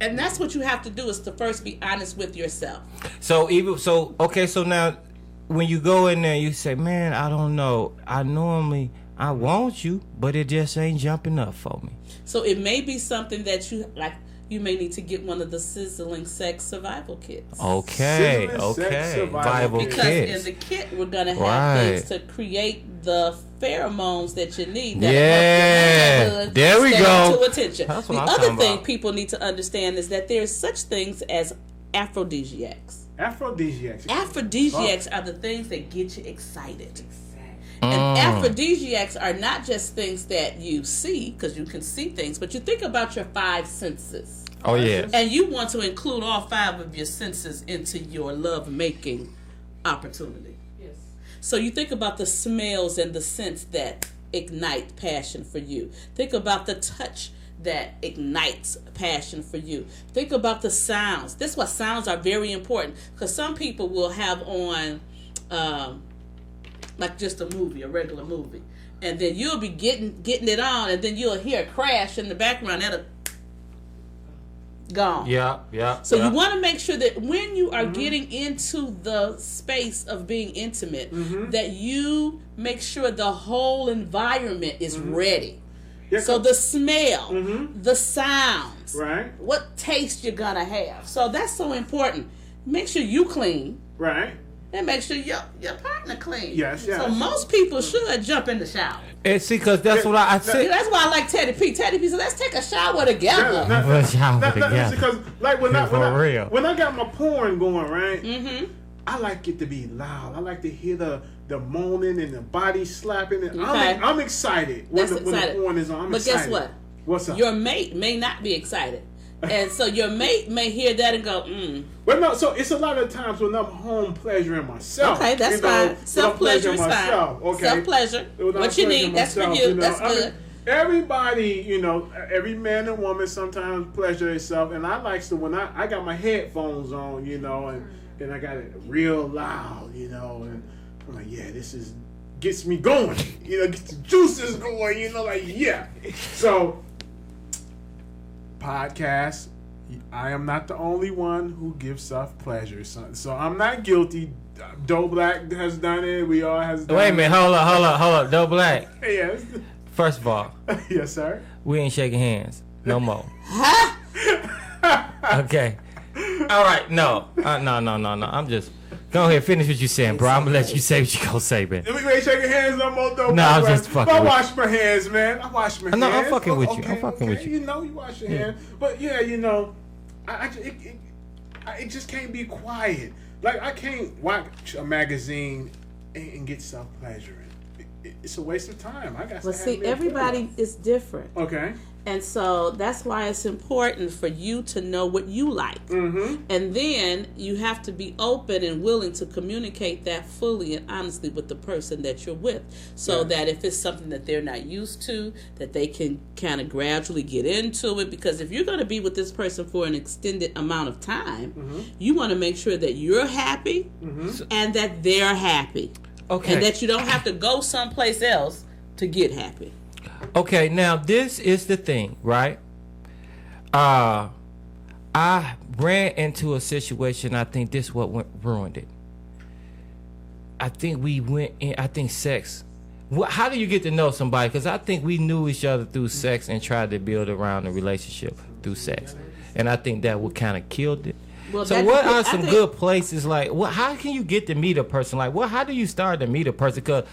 And that's what you have to do, is to first be honest with yourself. So now when you go in there, you say, man, I don't know. I want you, but it just ain't jumping up for me. So it may be something that you like. You may need to get one of the sizzling sex survival kits. Okay, Sizzling sex okay. survival Survival kit. Because kits. in the kit, we're going to have Right. things to create the pheromones that you need. Yeah. There we go. To attention. That's what The I'm other talking thing about. people need to understand is that there's such things as aphrodisiacs. Aphrodisiacs. Aphrodisiacs are the things that get you excited. And aphrodisiacs are not just things that you see, because you can see things, but you think about your five senses. Oh, yeah. And you want to include all five of your senses into your love-making opportunity. Yes. So you think about the smells and the scents that ignite passion for you. Think about the touch that ignites passion for you. Think about the sounds. That's why sounds are very important, because some people will have on like just a movie, a regular movie, and then you'll be getting it on, and then you'll hear a crash in the background. That'll gone. Yeah. So you want to make sure that when you are getting into the space of being intimate, that you make sure the whole environment is ready. Yeah, So the smell, the sounds, Right. what taste you're gonna have. So that's so important. Make sure you clean, Right. and make sure your partner clean. Yes. So most people should jump in the shower. And see, because that's what I said. That's why I like Teddy P. Teddy P said, let's take a shower together. Because like when real. when I got my porn going, right? I like it to be loud. I like to hear the moaning and the body slapping. And Okay. I'm excited when That's the excited. porn is on. I'm But excited. guess what? What's up? Your mate may not be excited. And so your mate may hear that and go, Well, no. So it's a lot of times when I'm home pleasuring myself. okay, that's you know, fine. when I'm Self-pleasure is pleasuring fine. myself, Okay. Self-pleasure. When I'm What you pleasuring need, that's for myself, you. know, That's I mean, good. everybody, every man and woman sometimes pleasure themselves, and I like to when I got my headphones on, and I got it real loud, and I'm like, yeah, this is gets me going, gets the juices going, like yeah. So, podcast. I am not the only one who gives self pleasure, so I'm not guilty. Doe Black has done it. We all has done it. Wait a minute, hold up. Doe Black. Yes. First of all, Yes, sir. we ain't shaking hands no more. Okay. All right. No. No. I'm just go ahead, finish what you saying, bro. I'm gonna let you say what you gonna say, man. We ain't shaking hands no more, though. No, I'm just fucking I with wash my hands, man. I wash my hands. No, I'm fucking with you. Okay, I'm fucking with you. You wash your hands. But yeah, it just can't be quiet. Like I can't watch a magazine and get self pleasure. It's a waste of time. I got. Well, see, everybody is different. Okay. And so that's why it's important for you to know what you like. And then you have to be open and willing to communicate that fully and honestly with the person that you're with. So that if it's something that they're not used to, that they can kind of gradually get into it. Because if you're going to be with this person for an extended amount of time, you want to make sure that you're happy and that they're happy. Okay. And that you don't have to go someplace else to get happy. Okay, now this is the thing, right? I ran into a situation. I think this what ruined it. I think we went in. I think sex. How do you get to know somebody? Because I think we knew each other through sex and tried to build around a relationship through sex, and I think that what kind of killed it. Well, So what are some good places like? How can you get to meet a person? Like how do you start to meet a person? Because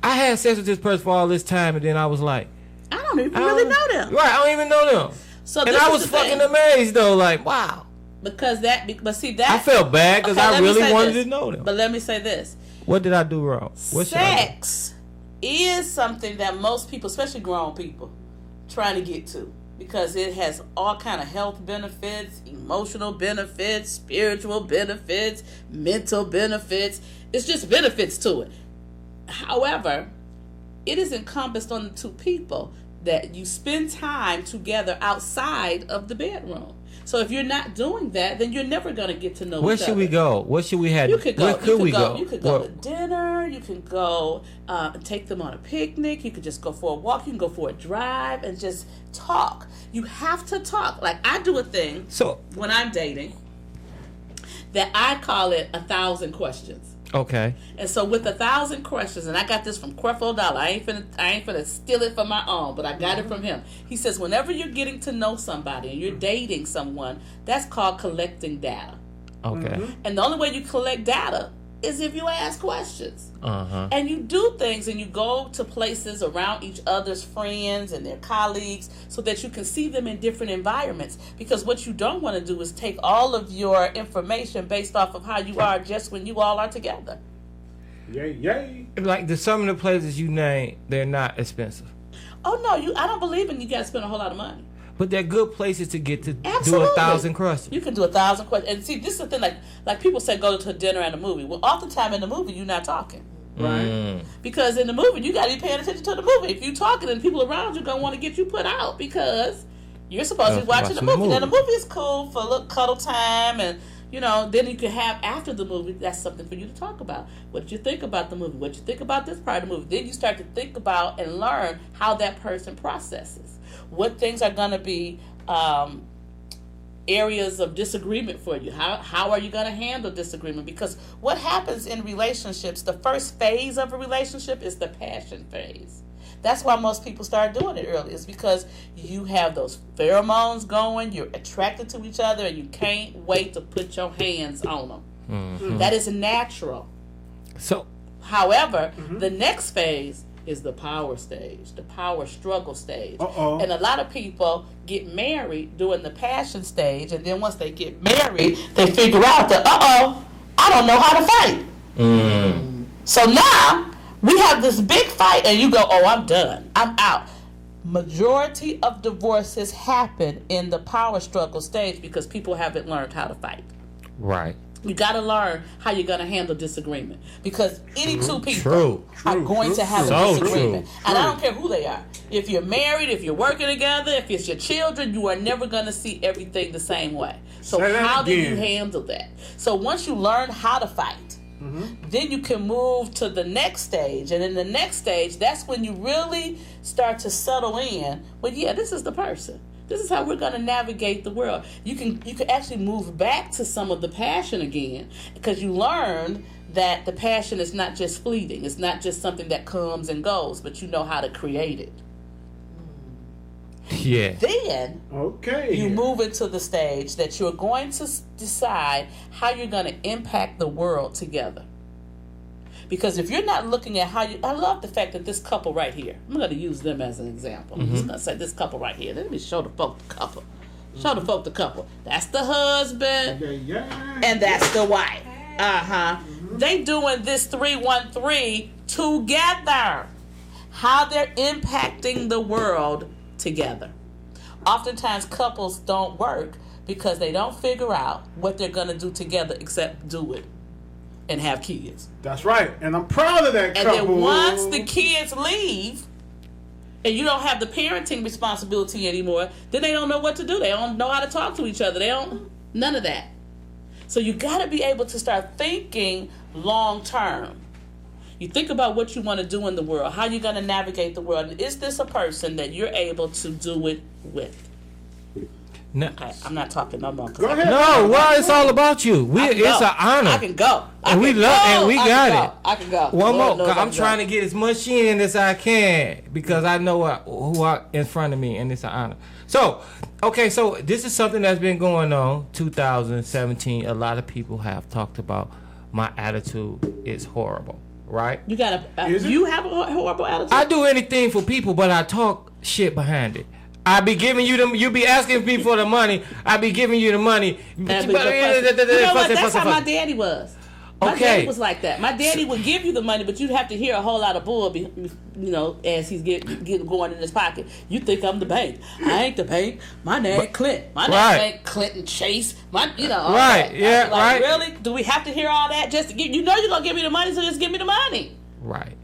I had sex with this person for all this time, and then I was like, I don't even really know them. Right, I don't even know them. So and I was fucking amazed though, like, wow. But see that I felt bad because I really wanted to know them. But let me say this. What did I do wrong? Sex is something that most people, especially grown people, trying to get to. Because it has all kind of health benefits, emotional benefits, spiritual benefits, mental benefits. It's just benefits to it. However, it is encompassed on the two people that you spend time together outside of the bedroom. So if you're not doing that, then you're never going to get to know each other. Where should we go? What should we have? You could go. Where could we go? You could go to dinner. You can go take them on a picnic. You could just go for a walk. You can go for a drive and just talk. You have to talk. Like I do a thing when I'm dating that I call it 1,000 questions. Okay. And so with 1,000 questions, and I got this from Creflo Dollar. I ain't finna steal it for my own, but I got it from him. He says, whenever you're getting to know somebody and you're dating someone, that's called collecting data. Okay. And the only way you collect data is if you ask questions. Uh-huh. And you do things and you go to places around each other's friends and their colleagues so that you can see them in different environments. Because what you don't want to do is take all of your information based off of how you are just when you all are together. Yay. Like some of the places you name, they're not expensive. Oh, no, I don't believe in you got to spend a whole lot of money. But they're good places to get to Absolutely. do 1,000 questions. You can do 1,000 questions. And see, this is the thing, like people say go to dinner and a movie. Well, oftentimes in the movie, you're not talking. Right. Because in the movie, you got to be paying attention to the movie. If you're talking, then people around you going to want to get you put out because you're supposed to be watching the movie. Now, the movie is cool for a little cuddle time and, then you can have after the movie, that's something for you to talk about. What you think about the movie, what you think about this part of the movie. Then you start to think about and learn how that person processes. What things are going to be areas of disagreement for you. How are you going to handle disagreement? Because what happens in relationships, the first phase of a relationship is the passion phase. That's why most people start doing it early. It's because you have those pheromones going, you're attracted to each other, and you can't wait to put your hands on them. Mm-hmm. That is natural. However, the next phase is the power stage, the power struggle stage. And a lot of people get married during the passion stage, and then once they get married, they figure out that, I don't know how to fight. So now, we have this big fight, and you go, I'm done. I'm out. Majority of divorces happen in the power struggle stage because people haven't learned how to fight. Right. You got to learn how you're going to handle disagreement because any two people are going to have a disagreement. And I don't care who they are. If you're married, if you're working together, if it's your children, you are never going to see everything the same way. So how do you handle that? So once you learn how to fight, then you can move to the next stage. And in the next stage, that's when you really start to settle in. Well, this is the person. This is how we're going to navigate the world. You can actually move back to some of the passion again because you learned that the passion is not just fleeting. It's not just something that comes and goes, but you know how to create it. Yeah. Then you move into the stage that you're going to decide how you're going to impact the world together. Because if you're not looking at I love the fact that this couple right here, I'm going to use them as an example. I'm just going to say this couple right here. Let me show the folk the couple. Show the folk the couple. That's the husband and that's the wife. They doing this 313 together. How they're impacting the world together. Oftentimes couples don't work because they don't figure out what they're going to do together except do it and have kids. That's right. And I'm proud of that couple. And then once the kids leave and you don't have the parenting responsibility anymore, then they don't know what to do. They don't know how to talk to each other. None of that. So you got to be able to start thinking long term. You think about what you want to do in the world, how you're going to navigate the world. And is this a person that you're able to do it with? No. Okay, I'm not talking no more. Go ahead. No, well, it's all about you. It's an honor. I can go. We got it. I can go. One more. I'm trying to get as much in as I can because I know who are in front of me, and it's an honor. So this is something that's been going on. 2017. A lot of people have talked about my attitude is horrible. right? You got Is it? you have a horrible attitude. I do anything for people, but I talk shit behind it. I be giving you them. You be asking me for the money. I be giving you the money. You know what? That's how my daddy was. My daddy was like that. My daddy would give you the money, but you'd have to hear a whole lot of bull, as he's getting going in his pocket. You think I'm the bank? I ain't the bank. My name Clint. My name ain't Clinton Chase. All right? that. Yeah, right. Really? Do we have to hear all that just to give? You're gonna give me the money, so just give me the money. Right.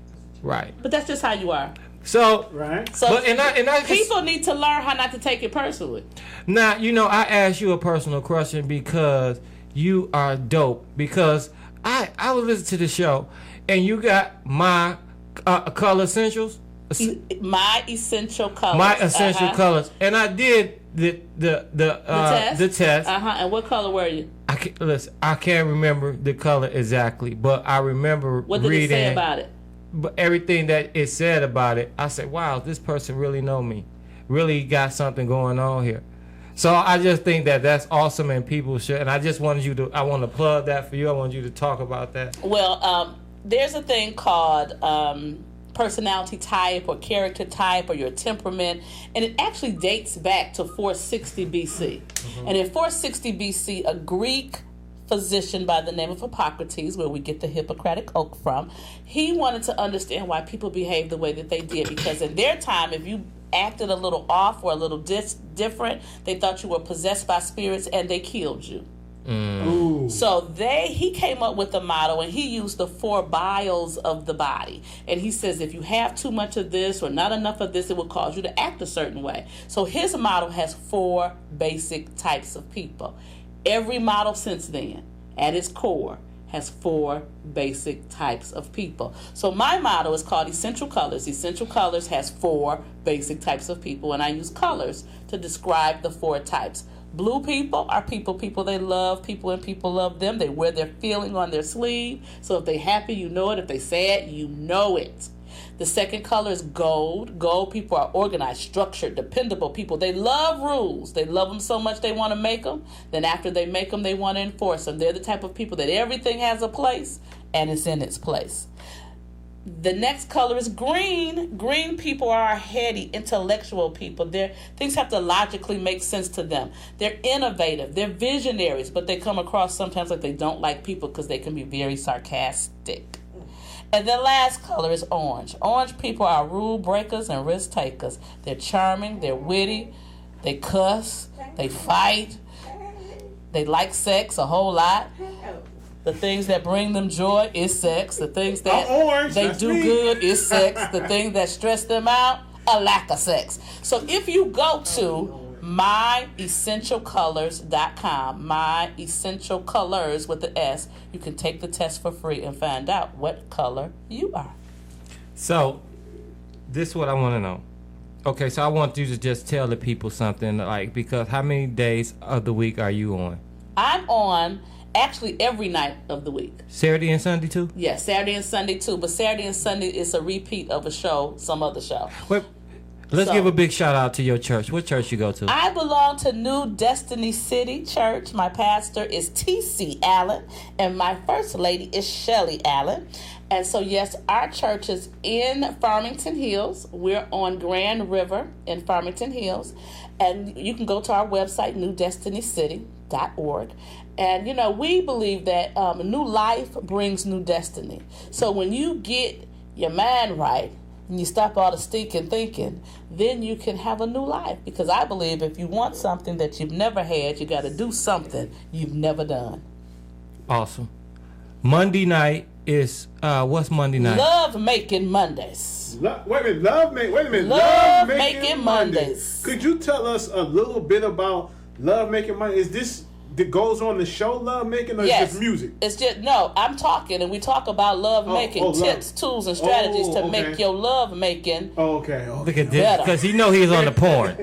But that's just how you are. So, right. So, but I people need to learn how not to take it personally. Now, I asked you a personal question because you are dope. Because I was listening to the show, and you got my color essentials. My essential colors. My essential colors, and I did the test. And what color were you? I can't remember the color exactly, but I remember what did reading it say about it. But everything that it said about it, I said, "Wow, this person really know me, really got something going on here." So I just think that that's awesome, and people should. And I just wanted I want to plug that for you. I want you to talk about that. Well, there's a thing called personality type or character type or your temperament, and it actually dates back to 460 BC. And in 460 BC, a Greek physician by the name of Hippocrates, where we get the Hippocratic oath from, he wanted to understand why people behave the way that they did, because in their time, if you acted a little off or a little different, they thought you were possessed by spirits and they killed you. So he came up with a motto, and he used the 4 biles of the body. And he says if you have too much of this or not enough of this, it will cause you to act a certain way. So his motto has 4 basic types of people. Every model since then, at its core, has 4 basic types of people. So my motto is called Essential Colors. Essential Colors has 4 basic types of people, and I use colors to describe the 4 types. Blue people are people they love people, and people love them. They wear their feeling on their sleeve. So if they're happy, you know it. If they're sad, you know it. The second color is gold. Gold people are organized, structured, dependable people. They love rules. They love them so much they want to make them. Then after they make them, they want to enforce them. They're the type of people that everything has a place and it's in its place. The next color is green. Green people are heady, intellectual people. Things have to logically make sense to them. They're innovative. They're visionaries, but they come across sometimes like they don't like people because they can be very sarcastic. And the last color is orange. Orange people are rule breakers and risk takers. They're charming, they're witty, they cuss, they fight, they like sex a whole lot. The things that bring them joy is sex. The things that they do good is sex. The things that stress them out, a lack of sex. So if you go to myessentialcolors.com, myessentialcolors with the S, you can take the test for free and find out what color you are. So this is what I want to know. Okay, so I want you to just tell the people something, because how many days of the week are you on? I'm on actually every night of the week. Saturday and Sunday too? Yes, Saturday and Sunday too, but Saturday and Sunday is a repeat of a show, some other show. Wait. Let's give a big shout out to your church. What church you go to? I belong to New Destiny City Church. My pastor is T.C. Allen, and my first lady is Shelly Allen. And so, yes, our church is in Farmington Hills. We're on Grand River in Farmington Hills. And you can go to our website, newdestinycity.org. And, we believe that new life brings new destiny. So when you get your mind right, and you stop all the stinking thinking, then you can have a new life. Because I believe if you want something that you've never had, you got to do something you've never done. Awesome. Monday night is, what's Monday night? Love Making Mondays. Wait a minute. Love Making Mondays. Could you tell us a little bit about Love Making Mondays? Is this that goes on the show, Love Making, or yes. is just music? It's just, no, I'm talking, and we talk about love making, tips, tools, and strategies to make your love making Look at this, because he's on the porn.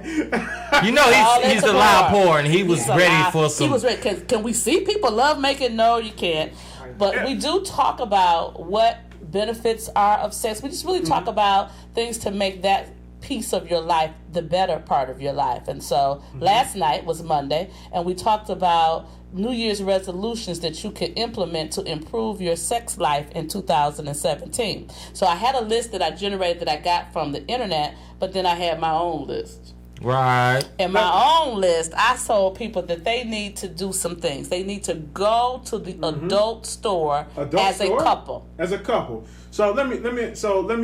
He's the loud porn. He was ready for some. He was ready. Can we see people love making? No, you can't. But we do talk about what benefits are of sex. We just really talk about things to make that piece of your life the better part of your life. And so last night was Monday, and we talked about New Year's resolutions that you can implement to improve your sex life in 2017. So I had a list that I generated that I got from the internet, but then I had my own list. Right. In my own list, I told people that they need to do some things. They need to go to the adult store as a couple. As a couple. So let me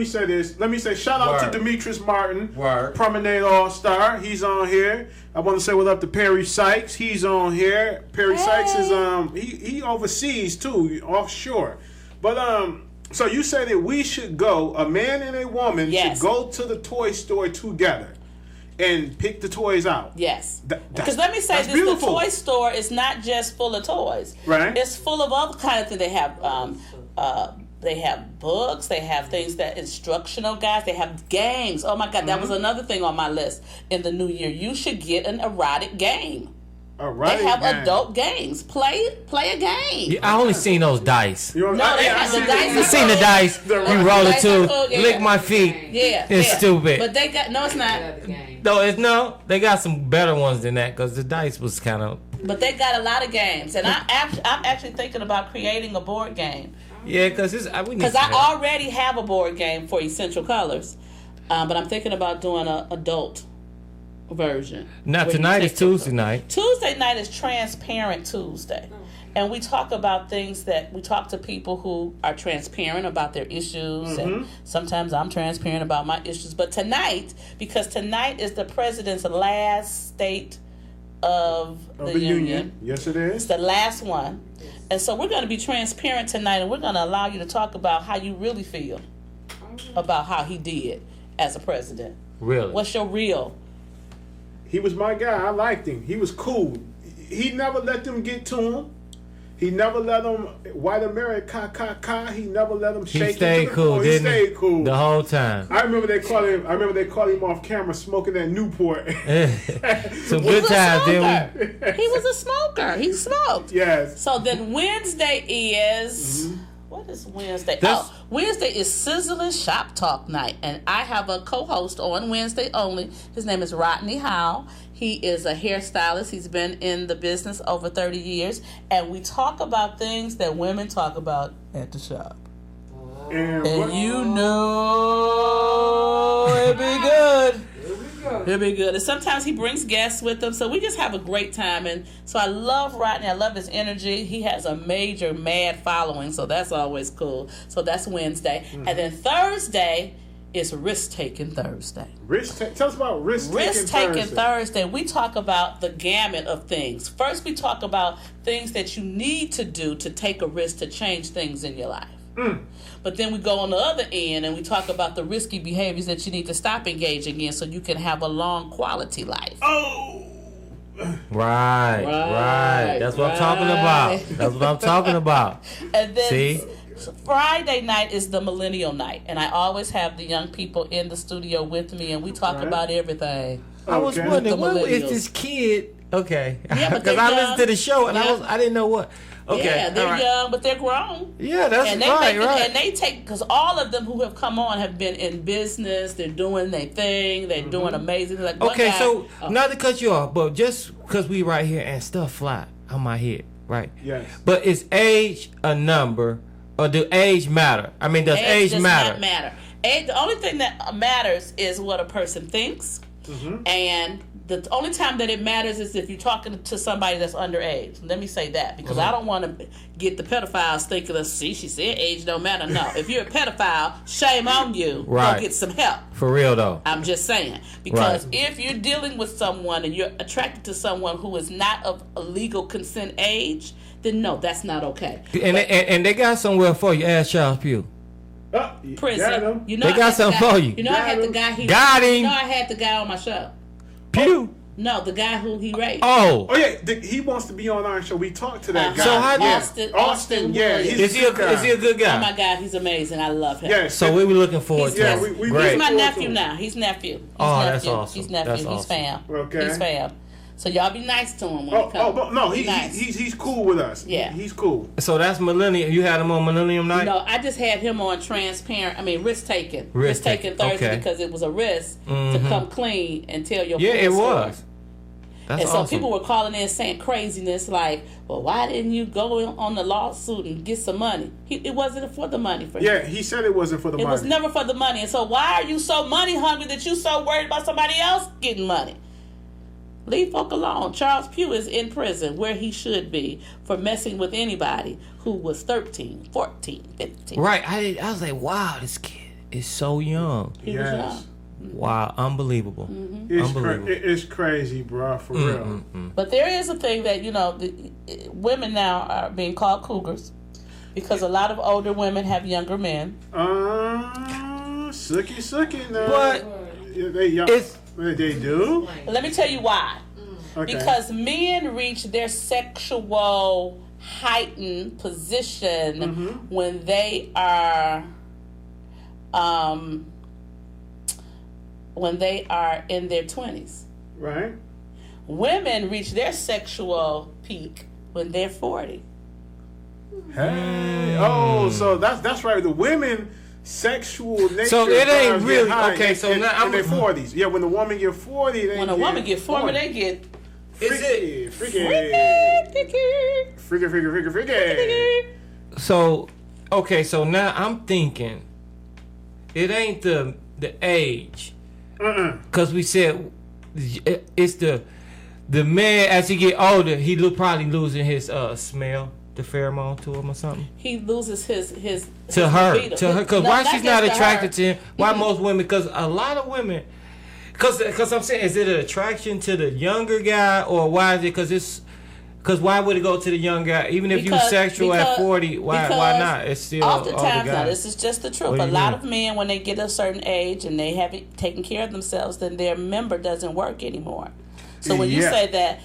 say this. Let me say shout out to Demetrius Martin, Promenade All-Star. He's on here. I want to say what up to Perry Sykes. He's on here. Perry Sykes is he overseas too, offshore. But so you say that we should go, a man and a woman should go to the toy store together and pick the toys out. Yes. Because let me say this, beautiful. The toy store is not just full of toys. Right. It's full of other kinds of things. They have books. They have things that instructional guides. They have games. Oh my God, that was another thing on my list in the new year. You should get an erotic game. They have adult games. Play a game. Yeah, I only seen those dice. They have the dice. You seen the dice? You roll it too. Lick my feet. Yeah, it's stupid. But they got it's not. No, they got some better ones than that because the dice was kind of. But they got a lot of games, and I'm actually thinking about creating a board game. Yeah, because I already have a board game for Essential Colors, but I'm thinking about doing an adult version. Now tonight is Tuesday night. Tuesday night is Transparent Tuesday. And we talk about things we talk to people who are transparent about their issues, and sometimes I'm transparent about my issues. But tonight, because tonight is the president's last state of the union. Yes, it is. It's the last one. And so we're going to be transparent tonight, and we're going to allow you to talk about how you really feel about how he did as a president. Really? What's your real? He was my guy. I liked him. He was cool. He never let them get to him. He never let them white America. He never let them shake. He stayed cool. He stayed cool the whole time. I remember they called him off camera smoking that Newport. Some good times, didn't we? He was a smoker. He smoked. Yes. So then Wednesday is what is Wednesday? Wednesday is Sizzling Shop Talk night, and I have a co-host on Wednesday only. His name is Rodney Howe. He is a hairstylist. He's been in the business over 30 years. And we talk about things that women talk about at the shop. And you know it'll be good. It'll be good. And sometimes he brings guests with him. So we just have a great time. And so I love Rodney. I love his energy. He has a major mad following. So that's always cool. So that's Wednesday. And then Thursday is Risk-Taking Thursday. Tell us about Risk-Taking Thursday. We talk about the gamut of things. First, we talk about things that you need to do to take a risk to change things in your life. But then we go on the other end and we talk about the risky behaviors that you need to stop engaging in so you can have a long quality life. Oh! Right. That's what I'm talking about. And then Friday night is the millennial night, and I always have the young people in the studio with me, and we talk about everything. I was wondering, what is this kid? Okay, because I listened to the show and I didn't know what. Okay, yeah, they're young, but they're grown. Yeah, that's right. And they take, because all of them who have come on have been in business. They're doing their thing. They're doing amazing. Like so not to cut you off, but just because we right here and stuff fly on my head, right? Yes. But is age a number? Or do age matter? I mean, does age does matter? Not matter. Age, the only thing that matters is what a person thinks, and the only time that it matters is if you're talking to somebody that's underage. Let me say that, because I don't want to get the pedophiles thinking, see, she said age don't matter. No, if you're a pedophile, shame on you. Right. Go get some help. For real, though. I'm just saying. Because if you're dealing with someone and you're attracted to someone who is not of a legal consent age, then no, that's not okay. And they got somewhere for you. Ask Charles Pugh. Prison. You know, they got something for you. You know, I had the guy. Got him. You know, I had the guy on my show. Pugh. No, the guy who he raped. Oh yeah, he wants to be on our show. We talked to that guy. So how Austin, yeah, is he a good guy? Oh my God, he's amazing. I love him. Yeah, so we were looking forward to him. He's my nephew now. He's nephew. That's awesome. He's nephew. He's fam. Okay. He's fam. So y'all be nice to him when he comes. But no, Be nice. he's cool with us. Yeah. He's cool. So that's Millennium. You had him on Millennium Night? No, I just had him on risk taking. Risk taking Thursday okay. because it was a risk to come clean and tell your Yeah, full it story. was. That's And so awesome. people were calling in saying craziness like, well, why didn't you go on the lawsuit and get some money? It wasn't for the money for him. Yeah, he said it wasn't for the money. It was never for the money. And so why are you so money hungry that you so worried about somebody else getting money? Leave folk alone. Charles Pugh is in prison where he should be for messing with anybody who was 13, 14, 15. Right. I was like, wow, this kid is so young. He was young. Wow, unbelievable. Unbelievable. It's crazy, bro, for real. But there is a thing that, women now are being called cougars because a lot of older women have younger men. Sucky now. But They young. They do? Let me tell you why. Okay. Because men reach their sexual heightened position when they are in their 20s. Right. Women reach their sexual peak when they're 40. Hey. Oh, so that's right. The women sexual nature. So it ain't get really high okay. So now in their 40s. Yeah, when the woman get 40, When a woman get 40, they get freaky. Freaky. So okay, so now I'm thinking it ain't the age. Cause we said it's the man as he get older, he probably losing his smell, the pheromone to him or something. He loses his To her, libido. because No, why not she's not just to attracted her. to him? Why most women? Because a lot of women, because I'm saying, is it an attraction to the younger guy, or why is it? Because why would it go to the young guy? Even if you sexual at 40, why not? It's still all the oftentimes, now guys. this is just the truth. What do A you lot mean? of men, when they get a certain age and they haven't taken care of themselves, then their member doesn't work anymore. So when you say that,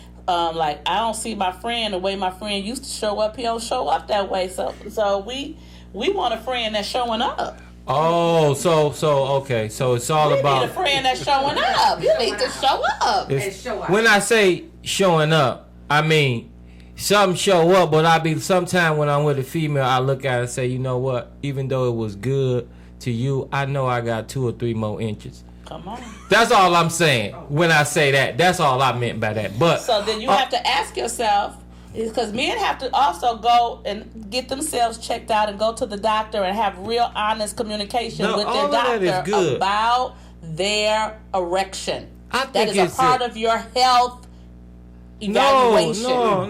like, I don't see my friend the way my friend used to show up, he don't show up that way. So we want a friend that's showing up. Oh, so okay, so it's all You about need a friend that's showing up. You need to show up. When I say showing up, I mean some show up, but sometime when I'm with a female, I look at her and say, you know what? Even though it was good to you, I know I got 2 or 3 more inches. Come on. That's all I'm saying when I say that. That's all I meant by that. But So then you have to ask yourself, because men have to also go and get themselves checked out and go to the doctor and have real honest communication with their all of that is doctor good. about their erection. I That think is a it's part of your health evaluation.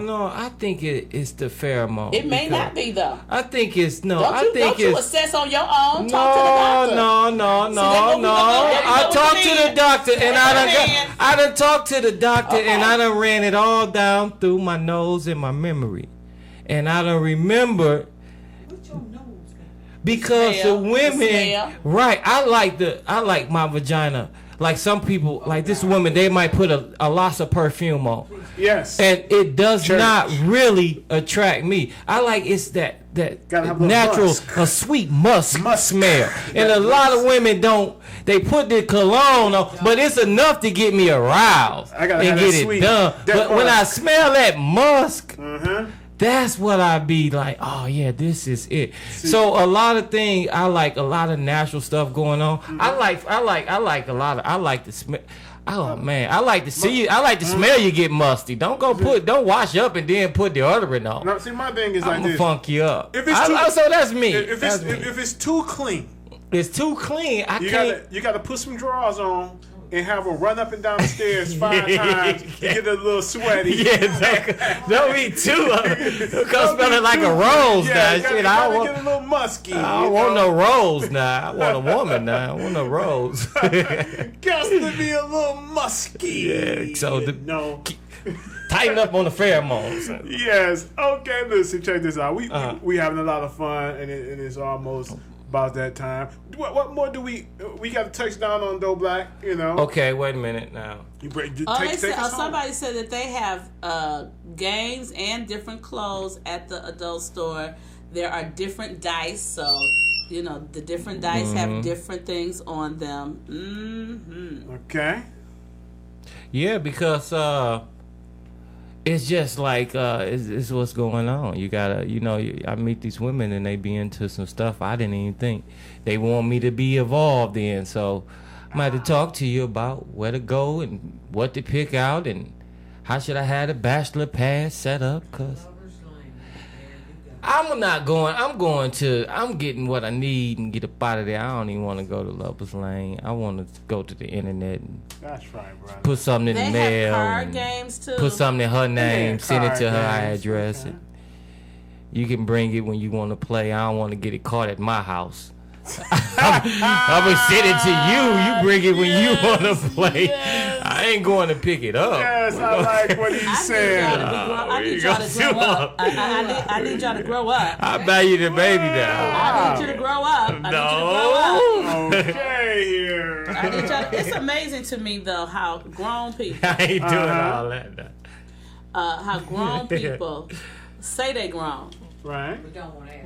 No. I think it's the pheromone. It may not be though. I think it's no. Don't you assess on your own? Talk to the doctor. No. I talked to the doctor and I done talked to the doctor and I done ran it all down through my nose and my memory, and I done remember. Because the women, right? I like my vagina. Like some people, like this woman, they might put a lot of perfume on. Yes. And it does not really attract me. I like it's that natural, a sweet musk smell. And a lot of women don't. They put the cologne on, but it's enough to get me aroused and get it done. But when I smell that musk, that's what I be like. Oh yeah, this is it. So a lot of things, I like a lot of natural stuff going on. I like a lot of. I like the smell. Oh man, I like to see you. I like to smell you get musty. Don't wash up and then put deodorant on. No, see, my thing is like I'm this. gonna funk you up. If it's too, so that's me. If it's too clean, it's too clean. You gotta put some drawers on and have them run up and down the stairs 5 times to get a little sweaty. Yeah, don't be too. Cause smelling like a rose now. Yeah, Shit, I want get a little musky. I don't want no rose now. I want a woman now. I want no rose. Got to be a little musky. Yeah. So no. Tighten up on the pheromones. Yes. Okay. Listen. Check this out. We having a lot of fun, and it's almost about that time. What more do we got to touch down on, though, Black? You know. Okay. Wait a minute now. Somebody said that they have games and different clothes at the adult store. There are different dice, so the different dice have different things on them. Okay. Yeah, because it's just like it's what's going on. You gotta, I meet these women and they be into some stuff I didn't even think they want me to be involved in. So I'm about to talk to you about where to go and what to pick out and how should I have the bachelor pad set up, cause I'm getting what I need and get up out of there. I don't even want to go to Lover's Lane. I want to go to the internet and That's right, brother. put something in the mail. They have card games too. Put something in her name, send it to her games, address. okay. And you can bring it when you want to play. I don't want to get it caught at my house. I'm gonna send it to you. You bring it when you want to play. Yes. I ain't going to pick it up. Yes, I like what he's saying. I need y'all to grow up. I need y'all to grow up. I buy you the baby now. I need you to grow up. I need you to grow up. Okay, here. I need y'all to, it's amazing to me though how grown people, I ain't doing all that now. how grown people say they grown, Right.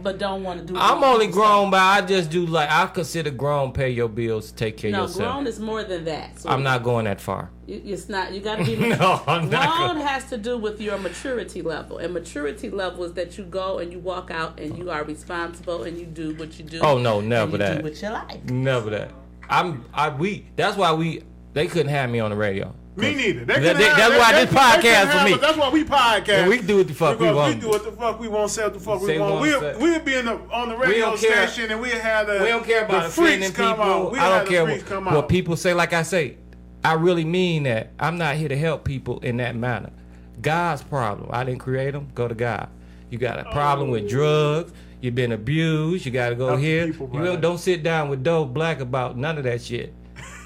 but don't want to do. I'm only stuff. grown by I just do like I consider grown pay your bills, take care No, of yourself. grown is more than that. So I'm not going that far. It's not. You got to be. No, I'm not Grown going. has to do with your maturity level, and maturity level is that you go and you walk out and you are responsible and you do what you do. Oh no, and never you that. do what you like. Never that. That's why they couldn't have me on the radio. Me neither. That's why this podcast for me. That's why we podcast. And we can do what the fuck we want. We do what the fuck we want, say what the fuck we Say want. what we want. We'll be on the radio don't care. station and we had We don't care about the freaks offending come people. out. We I had don't the care freaks come what out. people say. Like I say, I really mean that. I'm not here to help people in that manner. God's problem. I didn't create them. Go to God. You got a problem with drugs. You've been abused. You got to go Help the here. people, You brother. don't sit down with Doe Black about none of that shit.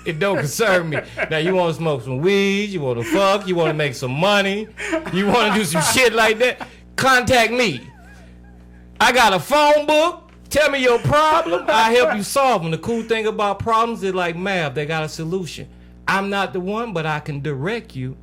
It don't concern me. Now you want to smoke some weed, you want to fuck, you want to make some money, you want to do some shit like that, contact me. I got a phone book. Tell me your problem. I'll help you solve them. The cool thing about problems is like math, they got a solution. I'm not the one, but I can direct you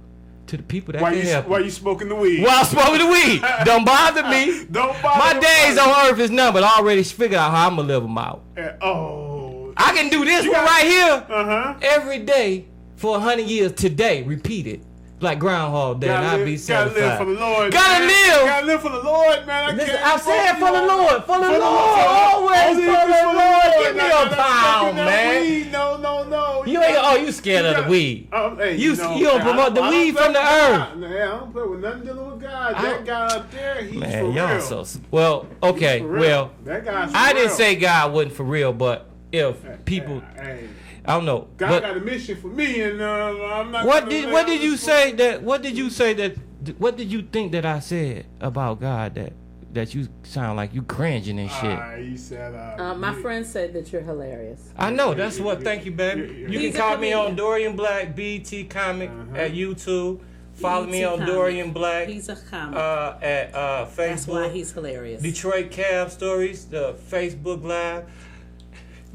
to the people that can help Why you. you smoking the weed? While I'm smoking the weed. Don't bother me. Don't bother My the days person. on earth is numbered. I already figured out how I'm going to live them out. Oh. I can do this one right here Uh-huh. every day for 100 years today, repeat it like Groundhog Day, and I'll be satisfied. Gotta live for the Lord. Gotta man. live. Gotta live for the Lord, man. Listen, I said for the Lord, for the Lord, always for the Lord. Give me a pound, man. No. You ain't. You scared of the weed? Hey, You don't promote the weed from the earth. Man, I don't play with nothing dealing with God. That guy up there, he's for Man, y'all real. so well. Okay, For real. well, That guy's for I didn't real. say God wasn't for real, but if people, Hey, I don't know. God But got a mission for me, and I'm not. what gonna did let what did others you say that? What did you say that? What did you think that I said about God that you sound like you cringing and shit? You said. My friend said that you're hilarious. I know. That's what. Thank you, baby. You can He's a call me on comedian. Dorian Black BT Comic at YouTube. Follow me BT on Comic. Dorian Black He's a comic. at That's why Facebook. he's hilarious. Detroit Cab Stories, the Facebook Live.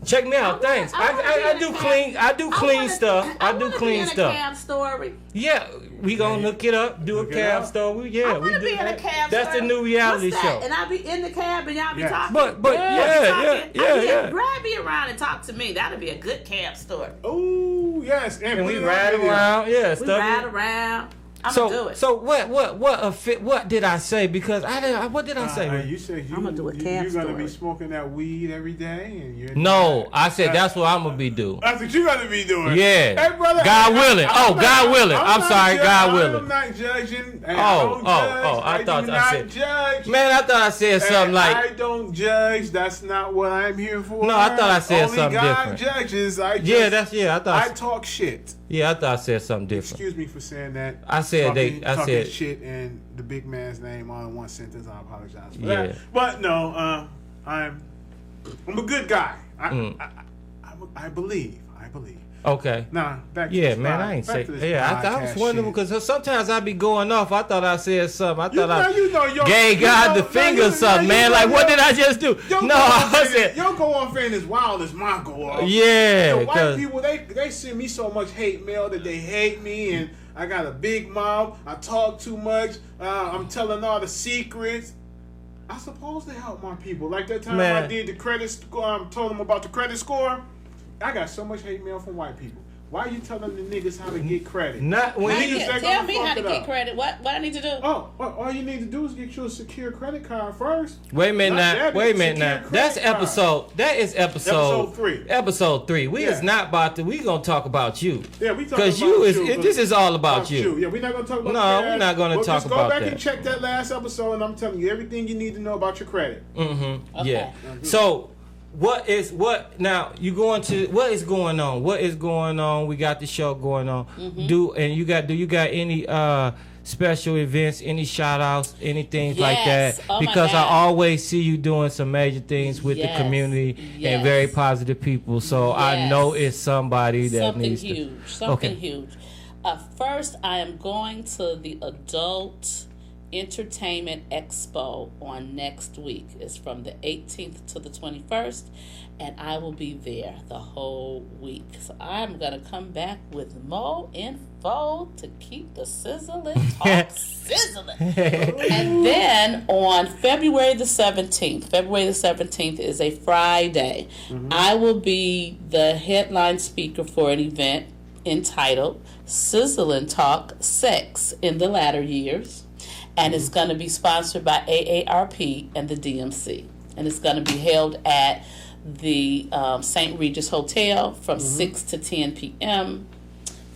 Check me out. Thanks. I wanna be I in do a clean. I do clean wanna- stuff. I do wanna be clean in stuff. A cab story. Yeah, we gonna look it up. Do a Look it cab up. story. Yeah, I we want to do be in a that. cab. That's the story. new reality What's show. that? And I'll be in the cab and y'all be Yeah. talking. But Y'all be yeah. talking. Grab me around and talk to me. That'll be a good cab story. Oh yes, And put we it on ride video. around. Yeah, We stuff. ride around. I'm gonna do it. So what did I say? Because what did I say? You said I'ma do a cab you're gonna be story. smoking that weed every day, and you're No, I said that's what I'm gonna be doing. That's what you gotta be doing. Yeah. Hey, brother. God willing. God willing. I'm not sorry, God I'm willing. not judging. Hey, Oh, I don't judge. I thought do I not said- judge. Man, I thought I said something Hey, I like. don't judge. That's not what I'm here for. No, I thought I said Only something God different. judges. I I talk shit. Yeah, I thought I said something different. Excuse me for saying that. I said talking I said shit and the big man's name all in one sentence. I apologize for Yeah. that. But no, I'm a good guy. I believe. okay. Nah, back to Yeah, this man, live- I ain't back say. to this Yeah, I was podcast wondering shit. because sometimes I be going off. I thought I said something. I thought You know, yo, gave you God know, the finger you or something, man. Like, what did I just do? No, I said. Your go off ain't as wild as my go off. Yeah, The white 'cause- people, they send me so much hate mail that they hate me, and I got a big mouth. I talk too much. I'm telling all the secrets. I'm supposed to help my people. Like that time Man. I did the credit score, told them about the credit score. I got so much hate mail from white people. Why you telling the niggas how to get credit? Not when Tell me how to get credit. What I need to do? Oh, all you need to do is get you a secure credit card first. Wait a minute now. Wait a minute now. That's episode. That is Episode 3. Episode 3. We is not about to. We gonna talk about you. Yeah, we talking about because this is all about you. Yeah, we're not gonna talk about. No, we're not gonna talk about that. Go back and check that last episode, and I'm telling you everything you need to know about your credit. Mm-hmm. Okay. Yeah. So. What is now? You going to what is going on? What is going on? We got the show going on. Mm-hmm. Do you got any special events? Any shout outs? Anything like that? Oh because I always see you doing some major things with the community and very positive people. So I know it's somebody that something needs huge. to. Something huge. First, I am going to the Adult Entertainment Expo on next week. It's from the 18th to the 21st, and I will be there the whole week. So I'm gonna come back with more info to keep the sizzling talk sizzling. And then on February the 17th is a Friday. I will be the headline speaker for an event entitled Sizzling Talk Sex in the Latter Years. And it's going to be sponsored by AARP and the DMC. And it's going to be held at the St. Regis Hotel from 6 to 10 p.m.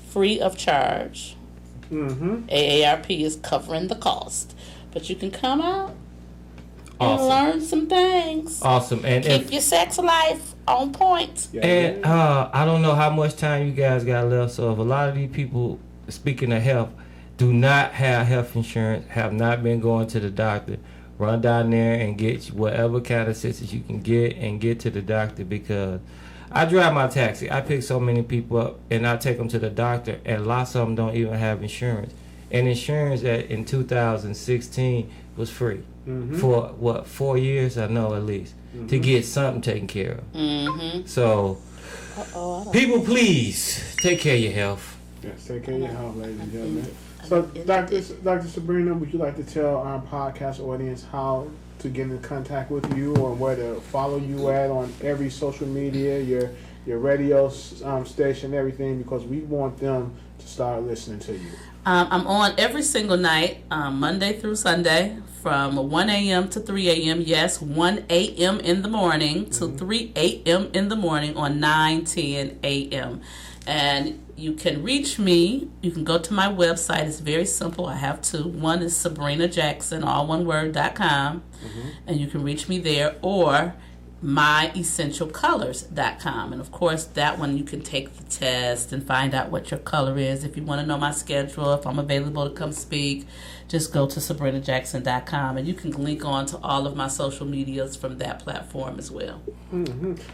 free of charge. AARP is covering the cost. But you can come out and learn some things. Awesome. And keep your sex life on point. And I don't know how much time you guys got left. So if a lot of these people, speaking of health, do not have health insurance, have not been going to the doctor, run down there and get whatever kind of assistance you can get and get to the doctor, because I drive my taxi. I pick so many people up and I take them to the doctor, and lots of them don't even have insurance. And insurance in 2016 was free for 4 years, I know at least, to get something taken care of. So, people, please take care of your health. Yes, take care of your health, ladies and gentlemen. So, Dr. Sabrina, would you like to tell our podcast audience how to get in contact with you, or where to follow you at on every social media, your radio station, everything, because we want them to start listening to you? I'm on every single night, Monday through Sunday, from 1 a.m. to 3 a.m. Yes, 1 a.m. in the morning to 3 a.m. in the morning on 910 a.m. And you can reach me. You can go to my website. It's very simple. I have two. One is Sabrina Jackson, all one word.com. And you can reach me there, or myessentialcolors.com. And of course, that one you can take the test and find out what your color is. If you want to know my schedule, if I'm available to come speak, just go to sabrinajackson.com, and you can link on to all of my social medias from that platform as well.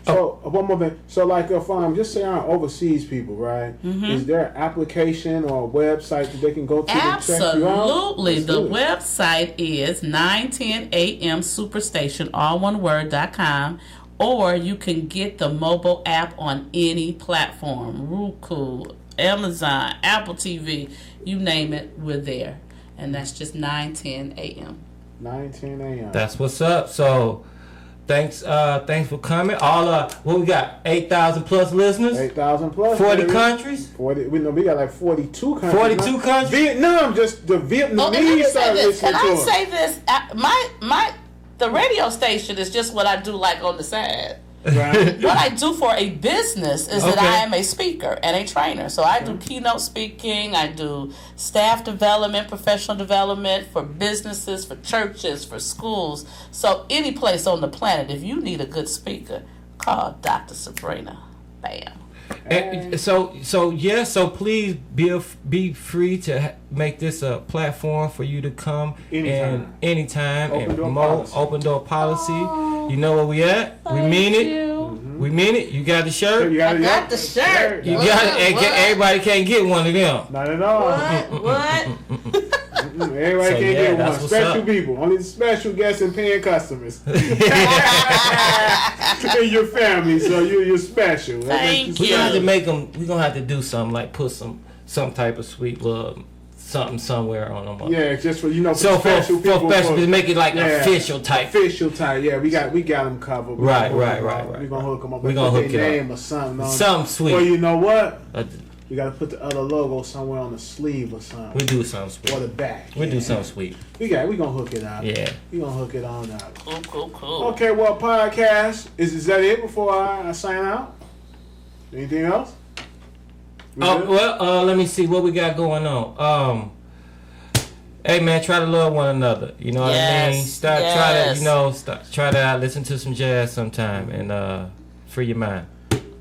So one more thing. So like if just say I'm overseas people, right? Is there an application or a website that they can go to? Absolutely. The website is 910AM Superstation, all one word.com. Or you can get the mobile app on any platform. Roku, Amazon, Apple TV, you name it, we're there. And that's just 910 a.m. 910 a.m. That's what's up. So thanks for coming. All what we got? 8,000 plus listeners. 8,000 plus. 40 countries. 40. We got like 42 countries. 42 countries. Vietnam, just the Vietnamese started listening to us. Can I say this? The radio station is just what I do, like on the side. Right. What I do for a business is that I am a speaker and a trainer. So I do keynote speaking, I do staff development, professional development for businesses, for churches, for schools. So any place on the planet, if you need a good speaker, call Dr. Sabrina. Bam. And so please be free to make this a platform for you to come anytime and promote open door policy. You know where we at? We mean it. We mean it. You got the shirt? I got the shirt. You got it. Everybody can't get one of them. Not at all. What? Everybody can't get one. Special people. Only the special guests and paying customers. In your family, so you're special. Thank you. We're gonna have to make them. We're gonna have to do something like put some type of sweet little something somewhere on them. Yeah, just for for special people. For special, to make it like official type. Official type. Yeah, we got them covered. Right. We're gonna hook them up. We're gonna hook it name up. Or something. Something sweet. Well, you know what? We gotta put the other logo somewhere on the sleeve or something. We do something sweet. Or the back. We do something sweet. We gonna hook it up. Yeah. We gonna hook it on up. Cool. Okay, well, podcast is that it before I sign out? Anything else? Let me see what we got going on. Hey man, try to love one another. You know what I mean? Try to listen to some jazz sometime and free your mind.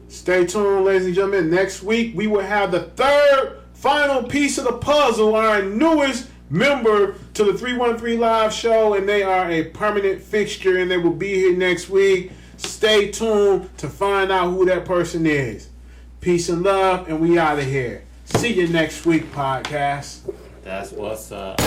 Stay tuned, ladies and gentlemen. Next week we will have the third final piece of the puzzle, our newest member to the 313 Live show, and they are a permanent fixture and they will be here next week. Stay tuned to find out who that person is. Peace and love, and we out of here. See you next week, podcast. That's what's up.